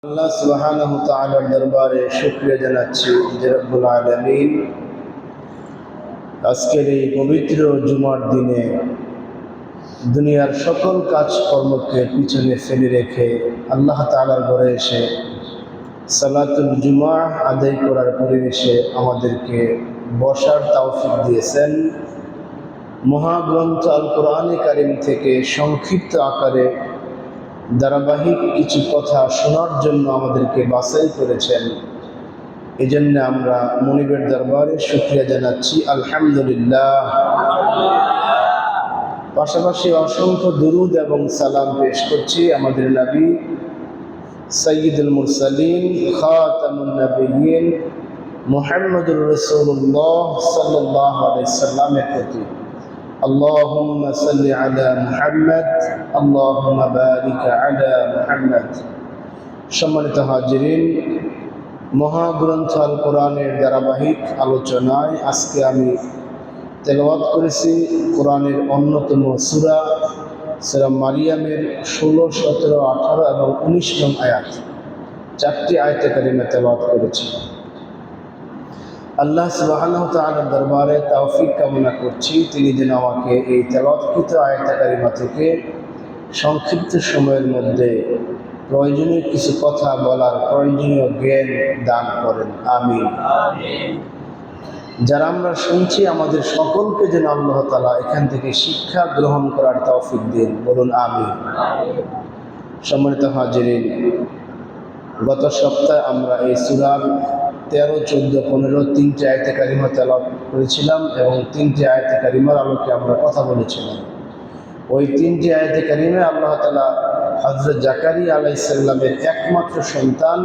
আল্লাহ সুবহানাহু ওয়া তাআলার দরবারে শুকরিয়া জানাচ্ছি যে রব্বুল আলামিন আজকের এই পবিত্র জুমার দিনে দুনিয়ার সকল কাজকর্মকে পিছনে ফেলে রেখে আল্লাহ তাআলার ঘরে এসে সালাতুল জুমা আদায় করার পরিবেশে আমাদেরকে বসার তৌফিক দিয়েছেন। মহাগ্রন্থ আল কোরআনে কারীম থেকে সংক্ষিপ্ত আকারে ধারাবাহিক কিছু কথা শোনার জন্য আমাদেরকে বাছাই করেছেন। এজন্য আমরা মনিবের দরবারে শুকরিয়া জানাচ্ছি, আলহামদুলিল্লাহ। পাশাপাশি অসংখ্য দুরুদ এবং সালাম পেশ করছি আমাদের নবী সাইয়্যিদুল মুরসালিন খাতামুন নবিয়্যিন মুহাম্মদুর রাসূলুল্লাহ সাল্লাল্লাহু আলাইহি ওয়াসাল্লামের প্রতি। আল্লাহুম্মা সাল্লি আলা মুহাম্মদ, আল্লাহুম্মা বারিক আলা মুহাম্মদ। সম্মানিত হাজিরিন, মহাগ্রন্থ আল কোরআনের ধারাবাহিক আলোচনায় আজকে আমি তেলাওয়াত করেছি কোরআনের অন্যতম সূরা মারিয়ামের 16, 17, 18 এবং 19 নং আয়াত। 4টি আয়াতে কারিমা তেলাওয়াত করেছি। আল্লাহ সুবহানাহু ওয়া তাআলার দরবারে তৌফিক কামনা করছি তিনি যেন আমাকে এই তেলাওয়াতকৃত আয়াতে কারিমা থেকে সংক্ষিপ্ত সময়ের মধ্যে প্রয়োজনীয় কিছু কথা বলার প্রয়োজনীয় জ্ঞান দান করেন, আমিন। যারা আমরা শুনছি আমাদের সকলকে যেন আল্লাহ তাআলা এখান থেকে শিক্ষা গ্রহণ করার তৌফিক দিন, বলুন আমিন। সম্মানিত হাজিরিন, গত সপ্তাহে আমরা এই সূরার 13, 14, 15 তিনটি আয়াতে কারিমা তেলাওয়াত করেছিলাম এবং তিনটি আয়াতে কারিমার আলোকে আমরা কথা বলেছিলাম। ওই তিনটি আয়াতে কারিমে আল্লাহ তাআলা হযরত জাকারিয়া আলাইহিস সালামের একমাত্র সন্তান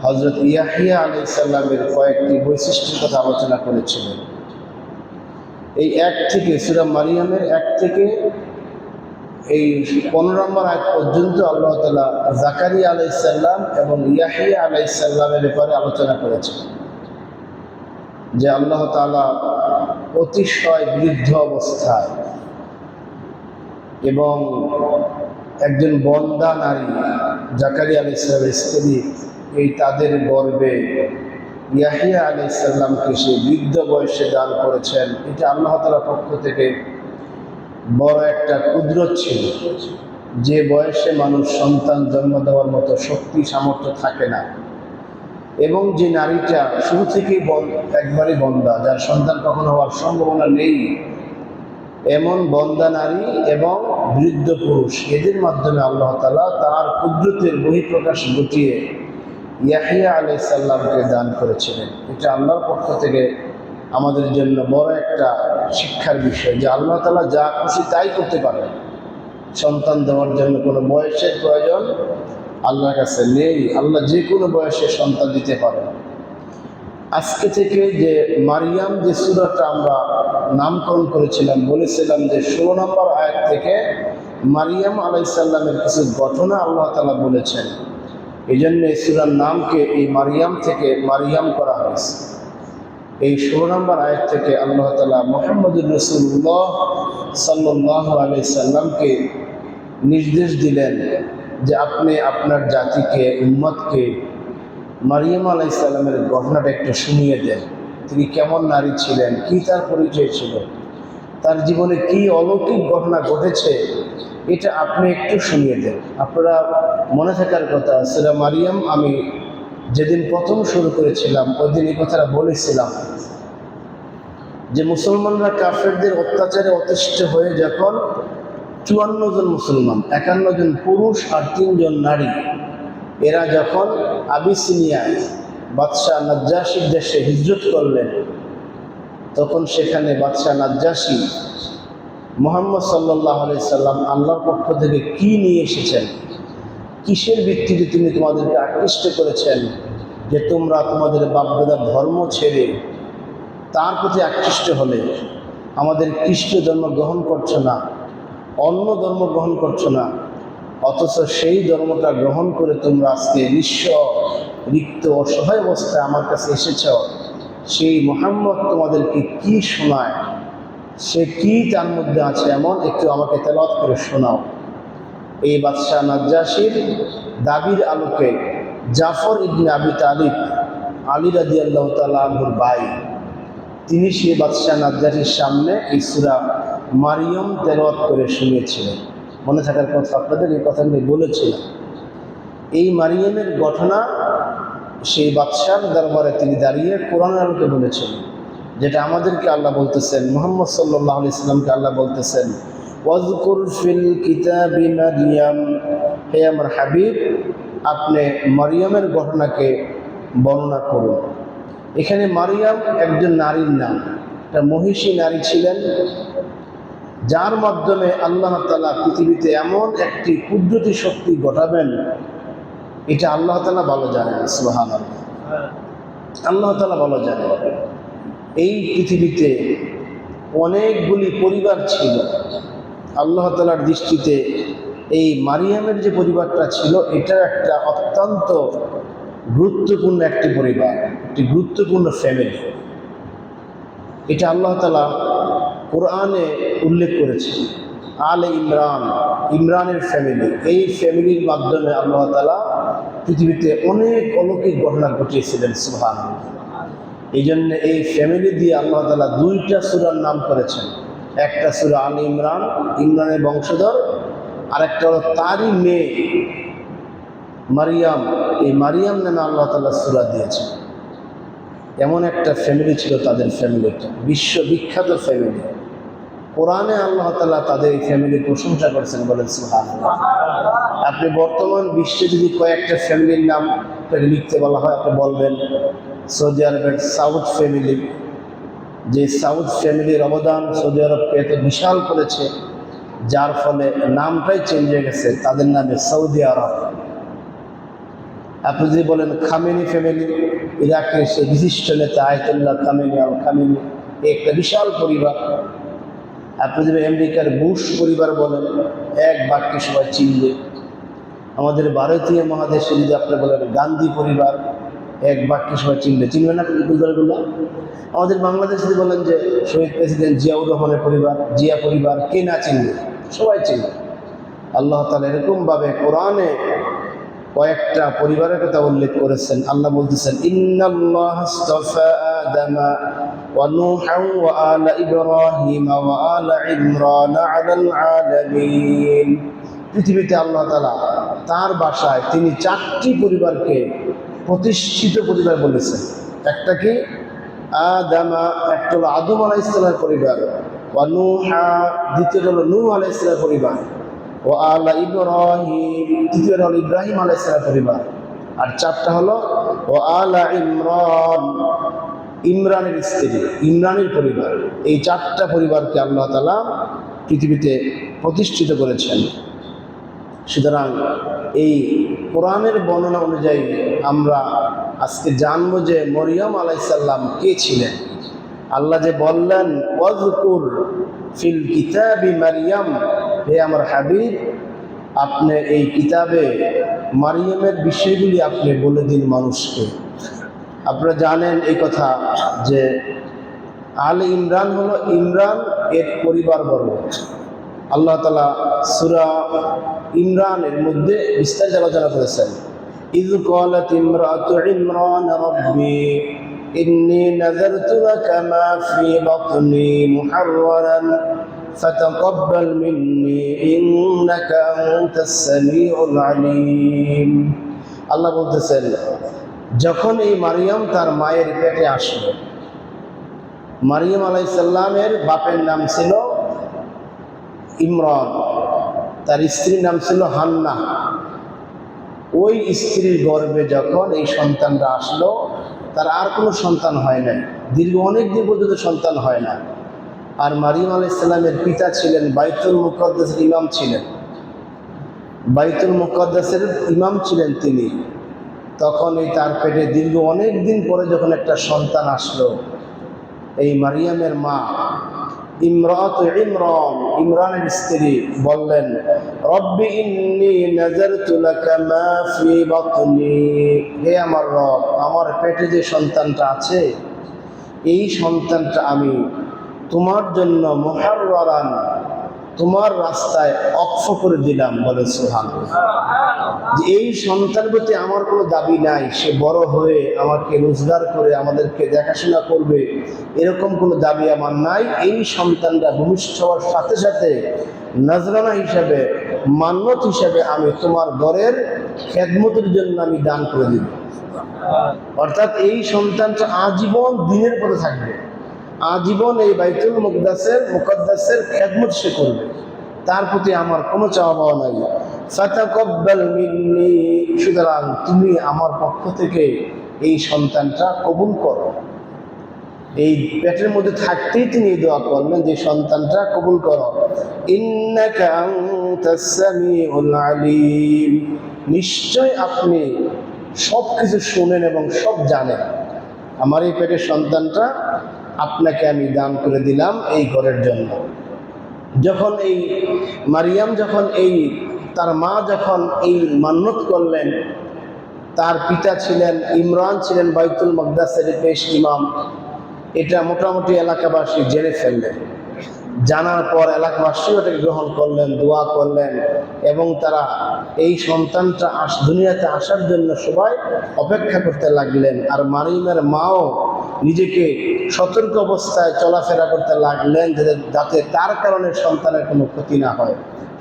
হযরত ইয়াহইয়া আলাইহিস সালামের কয়েকটি বৈশিষ্ট্যের কথা আলোচনা করেছিলেন। এই এক থেকে সূরা মারিয়ামের 1 থেকে এই 15 নম্বর আয়াত পর্যন্ত আল্লাহ তাআলা জাকারিয়া আলাইহিস সালাম এবং ইয়াহইয়া আলাইহিস সালামের ব্যাপারে আলোচনা করেছেন যে আল্লাহ তাআলা অতিশয় বৃদ্ধ অবস্থায় এবং একজন বন্দা নারী জাকারিয়া আলাইহিস সালামের স্ত্রী এই তাদের গর্ভে ইয়াহইয়া আলাইহিস সালামকে সে বৃদ্ধ বয়সে দান করেছেন। এটা আল্লাহ তাআলার পক্ষ থেকে বড় একটা কুদরত ছিল। যে বয়সে মানুষ সন্তান জন্ম দেওয়ার মতো শক্তি সামর্থ্য থাকে না এবং যে নারীটা শুরু থেকেই একবারই বন্দা, যার সন্তান কখনো হওয়ার সম্ভাবনা নেই, এমন বন্দা নারী এবং বৃদ্ধ পুরুষ, এদের মাধ্যমে আল্লাহ তাআলা তার কুদরতের বহিঃপ্রকাশ ঘটিয়ে ইয়াহইয়া আলাইহিস সালামকে দান করেছিলেন। এটা আল্লাহর পক্ষ থেকে আমাদের জন্য বড় একটা শিক্ষার বিষয় যে আল্লাহ তাআলা যা খুশি তাই করতে পারেন। সন্তান দেওয়ার জন্য কোনো বয়সের প্রয়োজন আল্লাহর কাছে নেই। আল্লাহ যে কোনো বয়সে সন্তান দিতে পারেন। আজকে থেকে যে মারিয়াম যে সূরাটা আমরা নামকরণ করেছিলাম, বলেছিলাম যে 16 নম্বর আয়াত থেকে মারিয়াম আলাইহিস সালামের কিছু ঘটনা আল্লাহ তাআলা বলেছেন। এই জন্য এই সূরার নামকে এই মারিয়াম থেকে মারিয়াম করা হয়েছে। এই 16 নম্বর আয়াত থেকে আল্লাহ তাআলা মুহাম্মদুর রাসূলুল্লাহ সাল্লাল্লাহু আলাইহি সাল্লামকে নির্দেশ দিলেন যে আপনি আপনার জাতিকে, উম্মতকে মারিয়াম আলাইহিস সালামের ঘটনাটা একটু শুনিয়ে দেন। তিনি কেমন নারী ছিলেন, কি তার পরিচয় ছিল, তার জীবনে কি অলৌকিক ঘটনা ঘটেছে, এটা আপনি একটু শুনিয়ে দেন। আপনারা মনে থাকার কথা, সূরা মারিয়াম আমি যেদিন প্রথম শুরু করেছিলাম ওই দিন এই কথাটা বলেছিলাম যে মুসলমানরা কাফেরদের অত্যাচারে অতিষ্ঠ হয়ে যখন 54 জন মুসলমান, 51 জন পুরুষ আর 3 জন নারী, এরা যখন আবিসিনিয়ায় বাদশাহ নাজ্জাশীর দেশে হিজরত করলেন, তখন সেখানে বাদশাহ নাজ্জাশী মুহাম্মদ সাল্লাল্লাহু আলাইহি সাল্লাম আল্লাহর পক্ষ থেকে কি নিয়ে এসেছেন, কিসের ভিত্তিতে তিনি তোমাদেরকে আকৃষ্ট করেছেন যে তোমরা তোমাদের বাপদাদার ধর্ম ছেড়ে তার প্রতি আকৃষ্ট হলে, আমাদের খ্রিস্ট ধর্ম গ্রহণ করছো না, অন্য ধর্ম গ্রহণ করছো না, অথচ সেই ধর্মটা গ্রহণ করে তোমরা আজকে নিঃস্ব, রিক্ত, অসহায় অবস্থায় আমার কাছে এসেছ। সেই মুহাম্মদ তোমাদেরকে কি শোনায়, সে কি তার মধ্যে আছে এমন, একটু আমাকে তেলাওয়াত করে শোনাও। এই বাদশাহ নাজ্জাশীর দাবির আলোকে জাফর ইবনে আবি তালিব, আলী রাদিয়াল্লাহু তাআলা আনহুর ভাই, তিনি সেই বাদশাহ নাজ্জাশীর সামনে এই সূরা মারিয়ম তেলাওয়াত করে শুনিয়েছিলেন। মনে থাকার কথা, আপনাদের এই কথাগুলি বলেছিলাম। এই মারিয়মের ঘটনা সেই বাদশার দরবারে তিনি দাঁড়িয়ে কোরআনের আলোকে বলেছিলেন, যেটা আমাদেরকে আল্লাহ বলতেছেন, মুহাম্মদ সাল্লাল্লাহু আলাইহি সাল্লামকে আল্লাহ বলতেছেন, ওয়াজকুর ফিল কিতাবি মারিয়াম, হে আমার হাবিব, আপনি মারিয়ামের ঘটনাকে বর্ণনা করুন। এখানে মারিয়াম একজন নারীর নাম, একটা মহিষী নারী ছিলেন, যার মাধ্যমে আল্লাহ তাআলা পৃথিবীতে এমন একটি কুদরতি শক্তি ঘটাবেন, এটা আল্লাহ তাআলা ভালো জানেন। সুবহানাল্লাহ, আল্লাহ তাআলা ভালো জানেন। এই পৃথিবীতে অনেকগুলি পরিবার ছিল, আল্লাহ তাআলার দৃষ্টিতে এই মারিয়ামের যে পরিবারটা ছিল, এটা একটা অত্যন্ত গুরুত্বপূর্ণ একটি পরিবার, একটি গুরুত্বপূর্ণ ফ্যামিলি। এটা আল্লাহ তাআলা কোরআনে উল্লেখ করেছে। আলে ইমরান, ইমরানের ফ্যামিলি, এই ফ্যামিলির মাধ্যমে আল্লাহ তাআলা পৃথিবীতে অনেক অলৌকিক ঘটনা ঘটিয়েছিলেন। সুবহানাল্লাহ। এই জন্য এই ফ্যামিলি দিয়ে আল্লাহ তাআলা দুইটা সূরার নাম করেছেন। একটা সূরা আলে ইমরান, ইমরানের বংশধর, আর একটা হলো তারই মেয়ে মারিয়াম, এই মারিয়াম নামে আল্লাহ তাআলা সূরা দিয়েছেন। এমন একটা ফ্যামিলি ছিল তাদের ফ্যামিলিটা, বিশ্ববিখ্যাত ফ্যামিলি। কোরআনে আল্লাহ তাআলা তাদের এই ফ্যামিলির প্রশংসা করেছেন, বলেন সুবহানাল্লাহ। আপনি বর্তমান বিশ্বে যদি কয়েকটা ফ্যামিলির নাম লিখতে বলা হয়, আপনি বলবেন সৌদি আরবের সাউদ ফ্যামিলি, যে সাউদ ফ্যামিলির অবদান সৌদি আরবকে এত বিশাল করেছে, যার ফলে নামটাই চেঞ্জ হয়ে গেছে, তাদের নামে সৌদি আরব। আপনি যদি বলেন খামেনি ফ্যামিলি, ইরাকের সে বিশিষ্ট নেতা আয়াতুল্লাহ খামেনি আল খামেনি, একটা বিশাল পরিবার। আপনি যদি আমেরিকার বুশ পরিবার বলেন, এক বাক্যে সবাই চিনবে। আমাদের ভারতীয় মহাদেশে যদি আপনি বলেন গান্ধী পরিবার, এক বাক্যে সবাই চিনবে না পরিবারগুলো। আমাদের বাংলাদেশে যদি বলেন যে শহীদ প্রেসিডেন্ট জিয়াউর রহমানের পরিবার, জিয়া পরিবার, কে না চিনবে? সবাই চিনবে। আল্লাহ তাআলা এরকমভাবে কোরআনে কয়েকটা পরিবারের কথা উল্লেখ করেছেন। আল্লাহ বলতেছেন, ইন্নাল্লাহা আস্তাফা আদামা ওয়া নূহা ওয়া আলা ইব্রাহিম ওয়া আলা ইমরান আলাল আলামিন। পৃথিবীতে আল্লাহ তাআলা তার ভাষায় তিনি চারটি পরিবারকে প্রতিষ্ঠিত পরিবার বলেছেন। একটা কি? আদামা, একটা হলো আদম আলাইহিস সালামের পরিবার, ওয়া নূহা, দ্বিতীয়টা হলো নূহ আলাইহিস সালামের পরিবার, ও আলা ইব্রাহিম, তৃতীয়টা হলো ইব্রাহিম আলাইহিস সালামের পরিবার, আর চারটা হলো ও আলা ইমরান, ইমরানের স্ত্রী, ইমরানের পরিবার। এই চারটা পরিবারকে আল্লাহ তাআলা পৃথিবীতে প্রতিষ্ঠিত করেছেন। সুতরাং এই কোরআনের বর্ণনা অনুযায়ী আমরা আজকে জানবো যে মরিয়ম আলাইহিস সালাম কে ছিলেন। আল্লাহ যে বললেন, ওয়াজকুর ফিল কিতাবি মারিয়াম, হে আমার হাবিব, আপনি এই কিতাবে মারিয়ামের বিষয়গুলি আপনি বলে দিন মানুষকে। আপনারা জানেন এই কথা যে আলে ইমরান হলো ইমরান এর পরিবারবর্গ। আল্লাহ তাআলা সূরা ইমরানের মধ্যে বিস্তারিত আলোচনা করেছেন। ইয ক্বালাত ইমরাতু ইমরান রাব্বি ইন্নী নাযারতু লাকা মা ফি বাতনি মুহাররারান ফাতাকাব্বাল মিন্নী ইন্নাকা আনতাস সামিউল আলীম। আল্লাহ বলতেছেন, যখন এই মারিয়াম তার মায়ের পেটে আসলো, মারিয়াম আলাইহিস সালামের বাপের নাম ছিল ইমরান, তার স্ত্রীর নাম ছিল হান্না। ওই স্ত্রীর গর্ভে যখন এই সন্তানটা আসলো, তার আর কোনো সন্তান হয় নাই, দীর্ঘ অনেক দিন পর্যন্ত সন্তান হয় না। আর মারিয়াম আলাইহিস সালামের পিতা ছিলেন বাইতুল মুকাদ্দাসের ইমাম ছিলেন, বাইতুল মুকাদ্দাসের ইমাম ছিলেন তিনি। তখন এই তার পেটে দীর্ঘ অনেক দিন পরে যখন একটা সন্তান আসলো, এই মারিয়ামের মা ইমরাতু ইমরান, ইমরানের স্ত্রী বললেন, রব্বি ইন্নী নাযারতু লাকা মা ফি বাতনি, হে আমার রব, আমার পেটে যে সন্তানটা আছে, এই সন্তানটা আমি তোমার জন্য মুহাররারান, তোমার রাস্তায় অক্ষ করে দিলাম। বলে সুবহানাল্লাহ। যে এই সন্তান প্রতি আমার কোনো দাবি নাই, সে বড় হয়ে আমাকে রোজগার করে আমাদেরকে দেখাশোনা করবে, এরকম কোনো দাবি আমার নাই। এই সন্তানটা ভূমিষ্ঠ হওয়ার সাথে সাথে নজরানা হিসাবে, মান্যত হিসাবে আমি তোমার ঘরের খেদমতের জন্য আমি দান করে দিব। অর্থাৎ এই সন্তানটা আজীবন দিনের পথে থাকবে, আজীবন এই বাইতুল মুকদ্দাসের খেদমত সে করবে, তার প্রতি আমার কোনো চাওয়া পাওয়া নাই। ফাতাকাব্বাল মিন্নি, সুতরাং তুমি আমার পক্ষ থেকে এই সন্তানটা কবুল করো। এই পেটের মধ্যে থাকতেই তিনি দোয়া করলেন যে সন্তানটা কবুল করো। ইন্নাকা আনতাস সামিউল আলিম, নিশ্চয় আপনি সব কিছু শুনেন এবং সব জানেন। আমার এই পেটের সন্তানটা আপনাকে আমি দান করে দিলাম এই ঘরের জন্য। যখন এই মারিয়াম, যখন এই তার মা যখন এই মান্যত করলেন, তার পিতা ছিলেন ইমরান, ছিলেন বাইতুল মুকদ্দাসের পেশ ইমাম। এটা মোটামুটি এলাকাবাসী জেনে ফেললেন। জানার পর এলাকাবাসী ওটাকে গ্রহণ করলেন, দোয়া করলেন, এবং তারা এই সন্তানটা দুনিয়াতে আসার জন্য সবাই অপেক্ষা করতে লাগলেন। আর মারিয়ামের মাও নিজেকে সতর্ক অবস্থায় চলাফেরা করতে লাগলেন, যাতে তার কারণে সন্তানের কোনো ক্ষতি না হয়,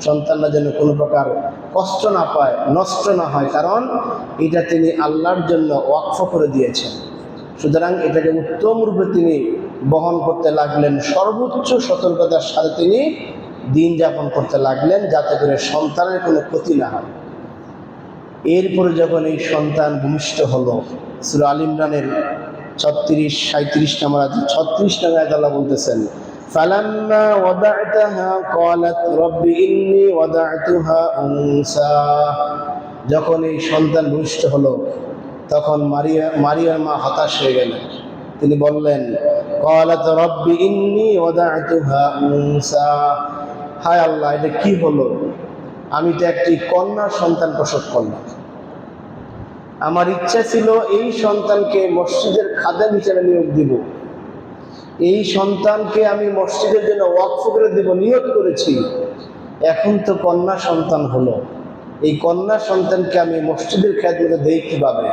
সন্তানরা যেন কোনো প্রকার কষ্ট না পায়, নষ্ট না হয়, কারণ এটা তিনি আল্লাহর জন্য ওয়াকফ করে দিয়েছেন। সুতরাং এটাকে উত্তম রূপে তিনি বহন করতে লাগলেন, সর্বোচ্চ সতর্কতার সাথে তিনি দিন যাপন করতে লাগলেন, যাতে করে সন্তানের কোনো ক্ষতি না হয়। এরপরে যখন এই সন্তান ভূমিষ্ঠ হলো, সূরা আল ইমরানের 36-37 নম্বর আয়াত, 36 নম্বর আয়াত আল্লাহ বলতেছেন, ফালাম্মা ওয়াদা'তাহা ক্বালাত রাব্বি ইন্নী ওয়াদা'তুহা উনসা। যখন এই সন্তান ভূমিষ্ঠ হলো, তখন মারিয়ার মা হতাশ হয়ে গেলেন। তিনি বললেন, ক্বালাত রাব্বি ইন্নী ওয়াদা'তুহা উনসা, হায় আল্লাহ, এটা কি হলো? আমি তো একটি কন্যা সন্তান প্রসব করলাম। আমার ইচ্ছা ছিল এই সন্তানকে মসজিদের খাদেম হিসেবে নিয়োগ দিব, এই সন্তানকে আমি মসজিদের জন্য ওয়াকফ করে দেব, নিয়োগ করেছি। এখন তো কন্যা সন্তান হলো, এই কন্যা সন্তানকে আমি মসজিদের খেদমতে দেই কিভাবে?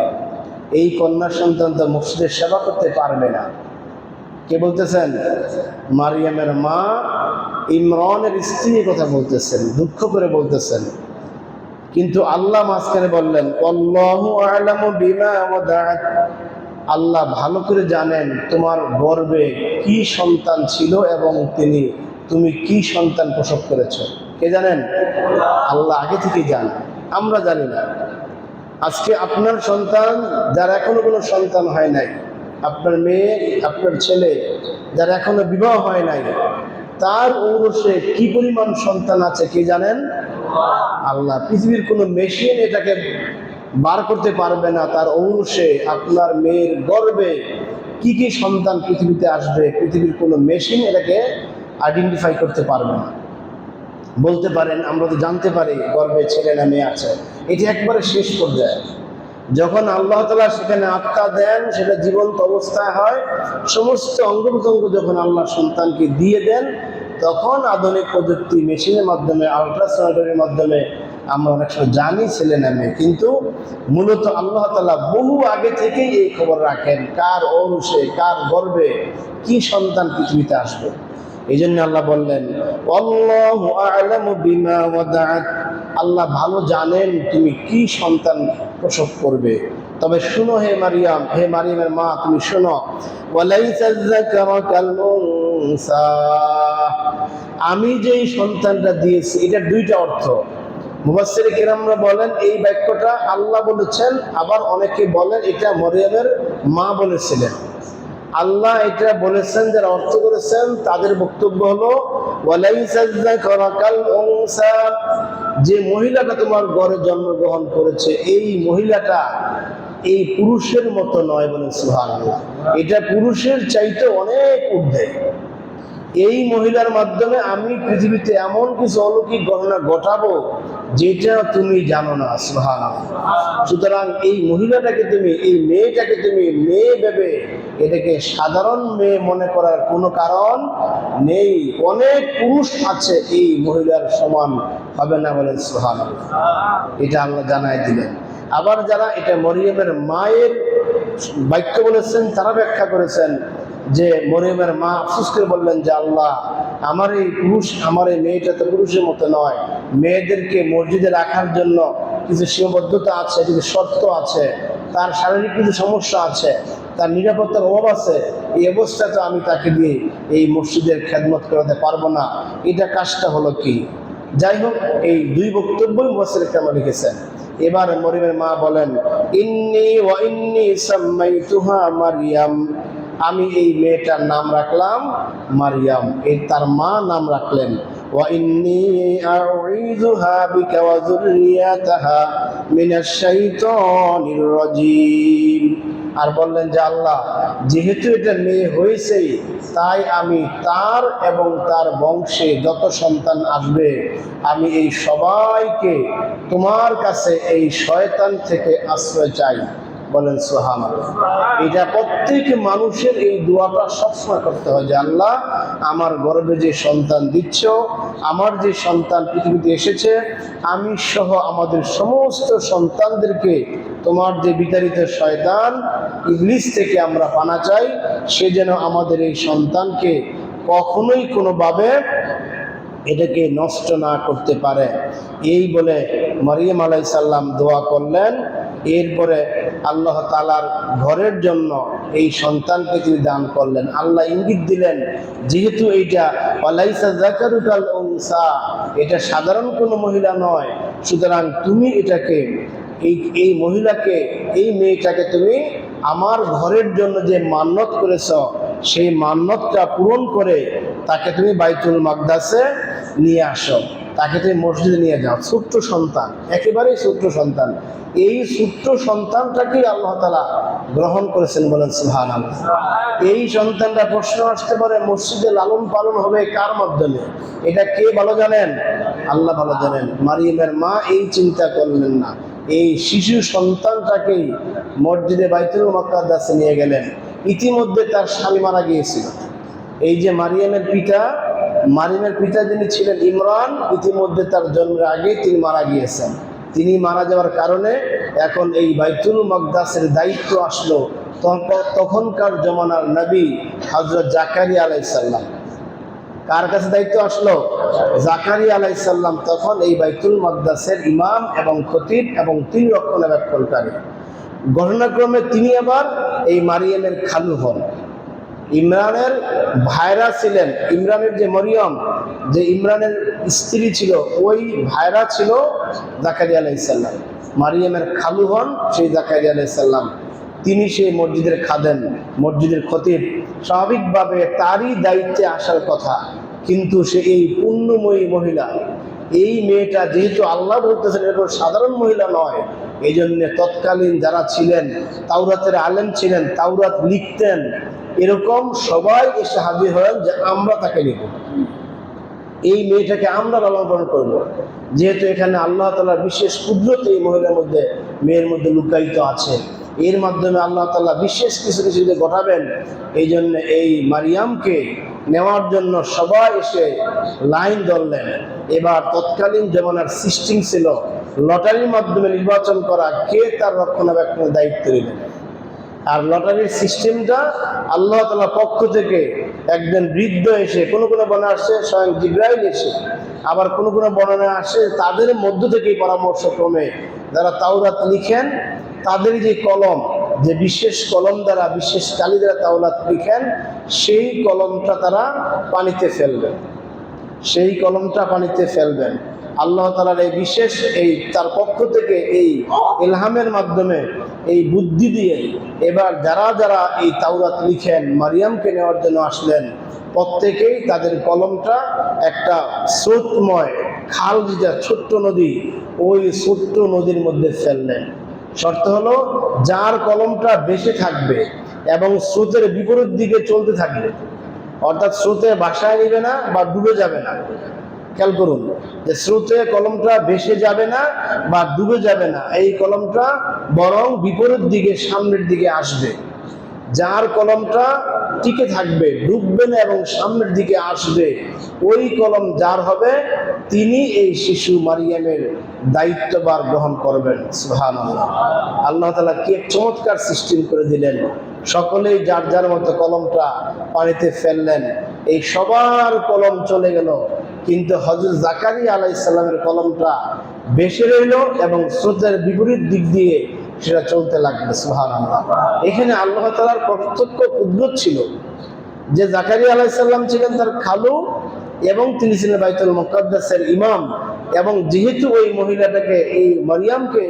এই কন্যা সন্তান তো মসজিদের সেবা করতে পারবে না। কে বলতেছেন? মারিয়ামের মা ইমরানের স্ত্রী কথা বলতেছেন, দুঃখ করে বলতেছেন। কিন্তু আল্লাহ মাঝখানে বললেন, আল্লাহু আ'লামু বিমা ওয়াদা'ত, আল্লাহ ভালো করে জানেন তোমার গর্ভে কি সন্তান ছিল এবং তুমি কি সন্তান প্রসব করেছ। কে জানেন? আল্লাহ আগে থেকে জানেন, আমরা জানি না। আজকে আপনার সন্তান, যার এখনো কোনো সন্তান হয় নাই, আপনার মেয়ে, আপনার ছেলে যার এখনো বিবাহ হয় নাই, তার ঔরসে কি পরিমাণ সন্তান আছে কে জানেন? আল্লাহ। পৃথিবীর কোনো মেশিন এটাকে বার করতে পারবে না। তার ঔরসে আপনার মেয়ের গর্ভে কি কি সন্তান পৃথিবীতে আসবে, পৃথিবীর কোনো মেশিন এটাকে আইডেন্টিফাই করতে পারবে না। বলতে পারেন, আমরা তো জানতে পারি গর্ভে ছেলে না মেয়ে আছে, এটি একবারে শেষ পর্যায়ে। যখন আল্লাহ তাআলা সেখানে আত্মা দেন, সেটা জীবন্ত অবস্থায় হয়, সমস্ত অঙ্গ প্রত্যঙ্গ যখন আল্লাহ সন্তানকে দিয়ে দেন, তখন আধুনিক প্রযুক্তি মেশিনের মাধ্যমে, আল্ট্রাসাউন্ডের মাধ্যমে আমরা অনেক সময় জানি ছেলে না মেয়ে। কিন্তু মূলত আল্লাহ তাআলা বহু আগে থেকেই এই খবর রাখেন, কার ঔরসে, কার গর্ভে কি সন্তান পৃথিবীতে আসবে। এই জন্য আল্লাহ বললেন, আল্লাহু আ'লামু বিমা ওয়াদা'ত, আল্লাহ ভালো জানেন তুমি কি সন্তান প্রসব করবে। তবে শুনো হে মারিয়াম, হে মারিয়ামের মা, তুমি শোনো, ওয়ালাইসা যাকারু কাল উনসা, আমি যেই সন্তানটা দিয়েছি, এটা দুইটা অর্থ। মুফাসসির কিরামরা বলেন এই বাক্যটা আল্লাহ বলেছেন, আবার অনেকে বলেন এটা মরিয়মের মা বলেছিলেন। আল্লাহ এটা বলেছেন, যারা অর্থ করেছেন তাদের বক্তব্য হলো, ওয়ালাইসা যাকারু কাল উনসা, যে মহিলাটা তোমার ঘরে জন্মগ্রহণ করেছে, এই মহিলাটা এই পুরুষের মতো নয়। বলে সুবহানাল্লাহ, এটা পুরুষের চাইতে অনেক ঊর্ধ্বে। এই মহিলার মাধ্যমে আমি পৃথিবীতে এমন কিছু অলৌকিক ঘটনা ঘটাবো যেটা তুমি জানো না। সুবহানাল্লাহ। সুতরাং এই মহিলাটাকে তুমি, এই মেয়েটাকে তুমি মেয়ে ভেবে এটাকে সাধারণ মেয়ে মনে করার কোনো কারণ নেই। অনেক পুরুষ আছে এই মহিলার সমান হবে না বলেন সুবহানাল্লাহ। এটা আল্লাহ জানাই দিলেন। আবার যারা এটা মরিয়মের মায়ের বাক্য বলেছেন তারা ব্যাখ্যা করেছেন যে মরিয়মের মা আফসোস করে বললেন যে আল্লাহ, আমার এই পুরুষ, আমার এই মেয়েটা তো পুরুষের মতো নয়, মেয়েদেরকে মসজিদে রাখার জন্য কিছু সীমাবদ্ধতা আছে, কিছু শর্ত আছে, তার শারীরিক কিছু সমস্যা আছে, তার নিরাপত্তার অভাব আছে। এই অবস্থাতে আমি তাকে দিয়ে এই মসজিদের খেদমত করাতে পারবো না। এটা কাজটা হলো কি? যাই হোক, এই দুই বক্তব্যই মুফাসসির কেরাম লিখেছেন। এবার মরিয়মের মা বলেন, ইন্নী সাম্মাইতুহা মারইয়াম, আমি এই মেয়েটার নাম রাখলাম মারইয়াম। এই তার মা নাম রাখলেন ওয়া ইন্নী আউযুহা বিকা ওয়া যুররিয়াতাহা মিনাশ শাইতানির রাজীম। আর বললেন যে আল্লাহ, যেহেতু এটা মেয়ে হয়েছেই, তাই আমি তার এবং তার বংশে যত সন্তান আসবে আমি এই সবাইকে তোমার কাছে এই শয়তান থেকে আশ্রয় চাই। বলেন সুবহানাল্লাহ। এটা প্রত্যেক মানুষের এই দোয়াটা সবসময় করতে হয় যে আল্লাহ, আমার গর্ভে যে সন্তান দিচ্ছ, আমার যে সন্তান পৃথিবীতে এসেছে, আমি সহ আমাদের সমস্ত সন্তানদেরকে তোমার যে বিতাড়িত শয়তান ইবলিস থেকে আমরা পানা চাই, সে যেন আমাদের এই সন্তানকে কখনোই কোনোভাবে এটাকে নষ্ট না করতে পারে। এই বলে মারিয়াম আলাইহিস সালাম দোয়া করলেন। এরপরে আল্লাহ তাআলার ঘরের জন্য এই সন্তানকে তিনি দান করলেন। আল্লাহ ইঙ্গিত দিলেন, যেহেতু এইটা ওয়ালাইসা যাকারু কাল উনসা, এটা সাধারণ কোনো মহিলা নয়, সুতরাং তুমি এটাকে এই মহিলাকে, এই মেয়েটাকে তুমি আমার ঘরের জন্য যে মান্নত করেছ, সেই মান্নতটা পূরণ করে তাকে তুমি বাইতুল মাকদাসে নিয়ে আসো, তাকে তুমি মসজিদে নিয়ে যাও। ছোট্ট সন্তান, একেবারেই ছোট্ট সন্তান। এই ছোট্ট সন্তানটাকেই আল্লাহ তাআলা গ্রহণ করেছেন। বলেন সুবহানাল্লাহ। এই সন্তানটা প্রশ্ন আসতে পারে, মসজিদে লালন পালন হবে কার মাধ্যমে? এটা কে ভালো জানেন? আল্লাহ ভালো জানেন। মারিয়ামের মা এই চিন্তা করলেন না, এই শিশু সন্তানটাকেই মসজিদে বাইতুল মাকদাসে নিয়ে গেলেন। ইতিমধ্যে তার স্বামী মারা গিয়েছিল। এই যে মারিয়ামের পিতা যিনি ছিলেন ইমরান, ইতিমধ্যে তার জন্মের আগে তিনি মারা গিয়েছেন। তিনি মারা যাওয়ার কারণে এখন এই বাইতুল মাকদাসের দায়িত্ব আসলো তখনকার জমানার নবী হযরত জাকারিয়া আলাইহিস সালাম। কার কাছে দায়িত্ব আসলো? জাকারিয়া আলাইহিস সালাম তখন এই বাইতুল মাকদাসের ইমাম এবং খতিব এবং তিনি রক্ষণাবেক্ষণকারী। ঘটনাক্রমে তিনি আবার এই মারিয়ামের খালু হন। ইমরানের ভাইরা ছিলেন, ইমরানের যে মরিয়ম, যে ইমরানের স্ত্রী ছিল, ওই ভাইরা ছিল জাকারিয়া আলাইহিস সালাম। মারিয়ামের খালু হন সেই জাকারিয়া আলাইহিস সালাম। তিনি সেই মসজিদের খাদেম, মসজিদের খতিব। স্বাভাবিকভাবে তারই দায়িত্বে আসার কথা, কিন্তু সে এই পুণ্যময়ী মহিলা, এই মেয়েটা যেহেতু আল্লাহ বলতেছেন এরকম সাধারণ মহিলা নয়, এই জন্য তৎকালীন যারা ছিলেন, তাওরাতের আলেম ছিলেন, তাওরাত লিখতেন, এরকম সবাই এসে হাজির হলেন যে আমরা তাকে নিব, এই মেয়েটাকে আমরা লালন পালন করবো। যেহেতু এখানে আল্লাহ তাআলার বিশেষ কুদরত এই মহিলার মধ্যে, মেয়ের মধ্যে লুকায়িত আছে, এর মাধ্যমে আল্লাহ তাআলা বিশেষ কিছু কিছু ঘটাবেন। এই জন্য এই মারিয়ামকে নেওয়ার জন্য সবাই এসে লাইন ধরলেন। এবার তৎকালীন জমানার সিস্টেম ছিল লটারির মাধ্যমে নির্বাচন করা কে তার রক্ষণাবেক্ষণের দায়িত্ব নেবেন। আর লটারির সিস্টেমটা আল্লাহ তাআলার পক্ষ থেকে একজন বৃদ্ধ এসে, কোনো বর্ণনা আসছে স্বয়ং জিবরাইল এসে, আবার কোনো বর্ণনা আসে তাদের মধ্য থেকেই পরামর্শক্রমে যারা তাওরাত লিখেন, তাদের যে কলম, যে বিশেষ কলম দ্বারা, বিশেষ কালি দ্বারা তাওরাত লিখেন, সেই কলমটা তারা পানিতে ফেলবেন, সেই কলমটা পানিতে ফেলবেন। আল্লাহ তাআলার এই বিশেষ, এই তার পক্ষ থেকে এই ইলহামের মাধ্যমে, এই বুদ্ধি দিয়ে এবার যারা যারা এই তাওরাত লিখেন, মারিয়ামকে নেওয়ার জন্য আসলেন, প্রত্যেকেই তাদের কলমটা একটা স্রোতময় খাল, যেটা ছোট্ট নদী, ওই ছোট্ট নদীর মধ্যে ফেললেন। শর্ত হলো যার কলমটা বেশি থাকবে এবং স্রোতের বিপরীত দিকে চলতে থাকবে, অর্থাৎ স্রোতে ভাসায় নিবে না বা ডুবে যাবে না। খেয়াল করুন যে স্রোতে কলমটা ভেসে যাবে না বা ডুবে যাবে না, এই কলমটা বরং বিপরীত দিকে সামনের দিকে আসবে। যার কলমটা টিকে থাকবে, ডুববে না এবং সামনের দিকে আসবে, ওই কলম যার হবে তিনি এই শিশু মারিয়ামের দায়িত্বভার গ্রহণ করবেন। সুবহানাল্লাহ। আল্লাহ তাআলা কি চমৎকার সিস্টেম করে দিলেন। সকলেই যার যার মতো কলমটা পানিতে ফেললেন, এই সবার কলম চলে গেল, কিন্তু হযরত জাকারিয়া আলাইহিস সালামের কলমটা ভেসে রইল এবং স্রোতের বিপরীত দিক দিয়ে সেটা চলতে লাগবে। সুবহানাল্লাহ। এখানে আল্লাহ তাআলার প্রত্যক্ষ কুদরত ছিল যে জাকারিয়া আলাইহিস সালাম ছিলেন তার খালু এবং তিনি ছিলেন বাইতুল মুকাদ্দাসের ইমাম, এবং যেহেতু ওই মহিলাটাকে, এই মারিয়ামকে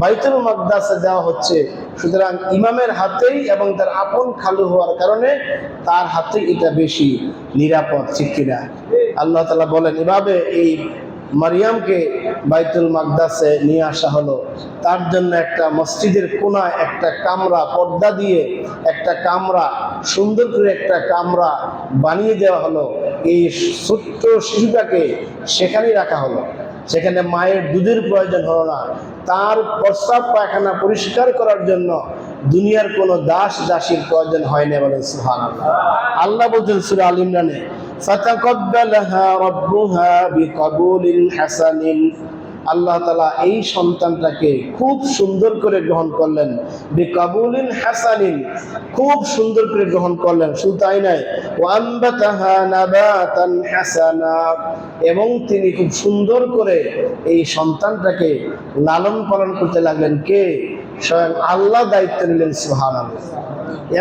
বাইতুল মুকাদ্দাসে দেওয়া হচ্ছে, সুতরাং ইমামের হাতেই এবং তার আপন খালু হওয়ার কারণে তার হাতে এটা বেশি নিরাপদ, ঠিক কিনা? আল্লাহ তাআলা বলেন এভাবে এই মারিয়ামকে বাইতুল মাকদাসে নিয়ে আসা হলো। তার জন্য একটা মসজিদের কোনায় একটা কামরা, পর্দা দিয়ে একটা কামরা, সুন্দর করে একটা কামরা বানিয়ে দেওয়া হলো। এই ছোট্ট শিশুটাকে সেখানেই রাখা হলো। সেখানে মায়ের দুধের প্রয়োজন হলো না। তার প্রস্রাব পায়খানা পরিষ্কার করার জন্য দুনিয়ার কোনো দাস দাসীর প্রয়োজন হয় না। বলেন সুবহানাল্লাহ। আল্লাহ বলছেন সূরা আল ইমরানে, ফাতাকাব্বালাহা রাব্বুহা বিকাবুলিন হাসানিন। আল্লাহ তাআলা এই সন্তানটাকে খুব সুন্দর করে গ্রহণ করলেন। বিকাবুলিন হাসানিন, খুব সুন্দর করে গ্রহণ করলেন। শুধু তাই নয়, ওয়া আনবাতাহা নাবাতান হাসানা, এবং তিনি খুব সুন্দর করে এই সন্তানটাকে লালন পালন করতে লাগলেন। কে? স্বয়ং আল্লাহ দায়িত্ব নিলেন। সুবহানাল্লাহ।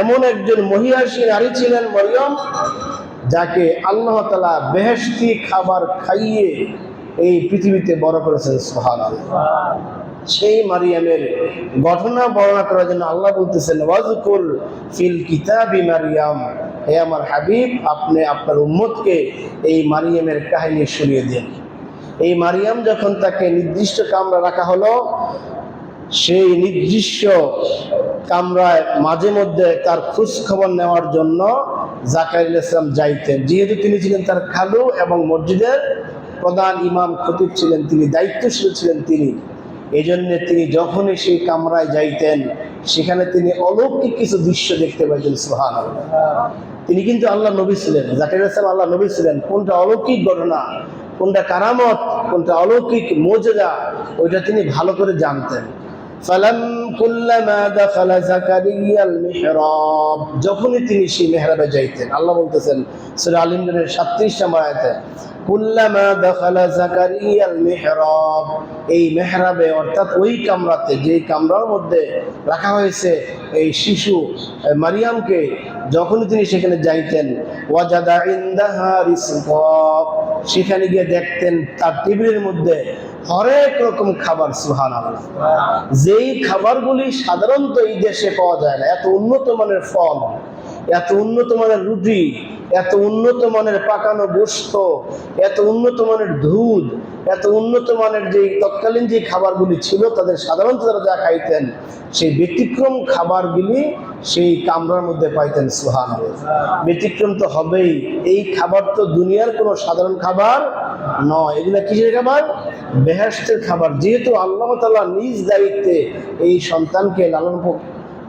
এমন একজন মহিয়াসী নারী ছিলেন মরিয়ম, যাকে আল্লাহ তাআলা বেহেশতি খাবার খাইয়ে এই পৃথিবীতে বড় করেছেন। সুবহানাল্লাহ। সেই মারিয়ামের ঘটনা বর্ণনা করার জন্য আল্লাহ বলতেছেন, ওয়াজকুর ফিল কিতাবি মারিয়াম। হে আমার হাবিব, আপনি আপনার উম্মতকে এই মারিয়ামের কাহিনী শুনিয়ে দিন। এই মারিয়াম যখন তাকে নির্দিষ্ট কামরা রাখা হলো, সেই নির্দিষ্ট কামরায় মাঝে মধ্যে তার খোঁজ খবর নেওয়ার জন্য জাকারিয়া আলাইহিস সালাম যাইতেন। যেহেতু তিনি ছিলেন তার খালু এবং মসজিদের প্রধান ইমাম খতিব ছিলেন, তিনি দায়িত্বশীল ছিলেন তিনি, এই জন্য তিনি যখনই সেই কামরায় যাইতেন সেখানে তিনি অলৌকিক কিছু দৃশ্য দেখতে পাইতেন। সুবহানাল্লাহ। তিনি কিন্তু আল্লাহ নবী ছিলেন, জাকারিয়া আলাইহিস সালাম আল্লাহ নবী ছিলেন। কোনটা অলৌকিক ঘটনা, কোনটা কারামত, কোনটা অলৌকিক মুজিজা, ওইটা তিনি ভালো করে জানতেন। কুল্লামা দাখালা জাকারিয়াল মিহরাব, যখনই তিনি সেই মেহরাবে যাইতেন, আল্লাহ বলতেছেন সূরা আল ইমরানের 37 নম্বর আয়াতে, কুল্লামা দাখালা জাকারিয়াল মিহরাব, এই মেহরাবে অর্থাৎ ওই কামরাতে, যে কামরার মধ্যে রাখা হয়েছে এই শিশু মারিয়ামকে, যখনই তিনি সেখানে যাইতেন, ওয়াজাদা ইনদাহা রিজকা, সেখানে গিয়ে দেখতেন তার টেবিলের মধ্যে হরেক রকম খাবার। সুবহানাল্লাহ। যেই খাবারগুলি সাধারণত এই দেশে পাওয়া যায় না, এত উন্নত মানের ফল, এত উন্নত মানের রুটি, এত উন্নত মানের পাকানো গোশত, এত উন্নত মানের দুধ, এত উন্নত মানের যে তৎকালীন যে খাবারগুলি ছিল তাদের সাধারণত তারা যা খাইতেন, সেই ব্যতিক্রম খাবারগুলি সেই কামরার মধ্যে পাইতেন। সুবহানাল্লাহ। ব্যতিক্রম তো হবেই, এই খাবার তো দুনিয়ার কোনো সাধারণ খাবার নয়, এগুলা কিসের খাবার? বেহেশতের খাবার। যেহেতু আল্লাহ তাআলা নিজ দায়িত্বে এই সন্তানকে লালন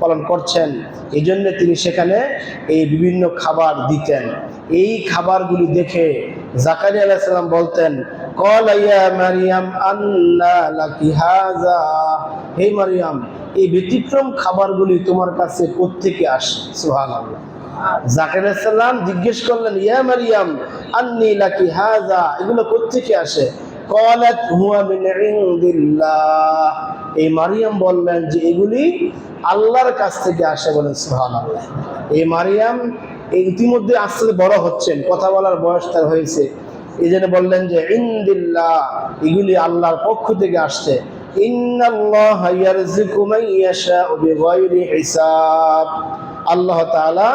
পালন করছেন, এই জন্য তিনি সেখানে এই বিভিন্ন খাবার দিতেন। এই খাবারগুলি দেখে জাকারিয়া আলাইহিস সালাম বলতেন, ক্বালা ইয়া মারিয়াম আন্না লাকি হাযা, হে মারিয়াম, এই ব্যতিক্রম খাবারগুলি তোমার কাছে কোত্থেকে আসে? সুবহানাল্লাহ। জাকারিয়া আলাইহিস সালাম জিজ্ঞেস করলেন, ইয়া মারিয়াম আন্নী লাকি হাযা, এগুলো কোত্থেকে আসে? ক্বালাত হুয়া মিন ইনদিল্লাহ, এই মারিয়াম বললেন যে এগুলি আল্লাহর কাছ থেকে আসে। বলেন সুবহানাল্লাহ। এই মারিয়াম এই ইতিমধ্যে আস্তে বড় হচ্ছেন, কথা বলার বয়স তার হয়েছে, এই জন্য বললেন যে ইনদিল্লাহ, এগুলি আল্লাহর পক্ষ থেকে আসছে। ইন্নাল্লাহা ইয়ারযুকু মান ইয়াশাউ বিগাইরি হিসাব, আল্লাহ তাআলা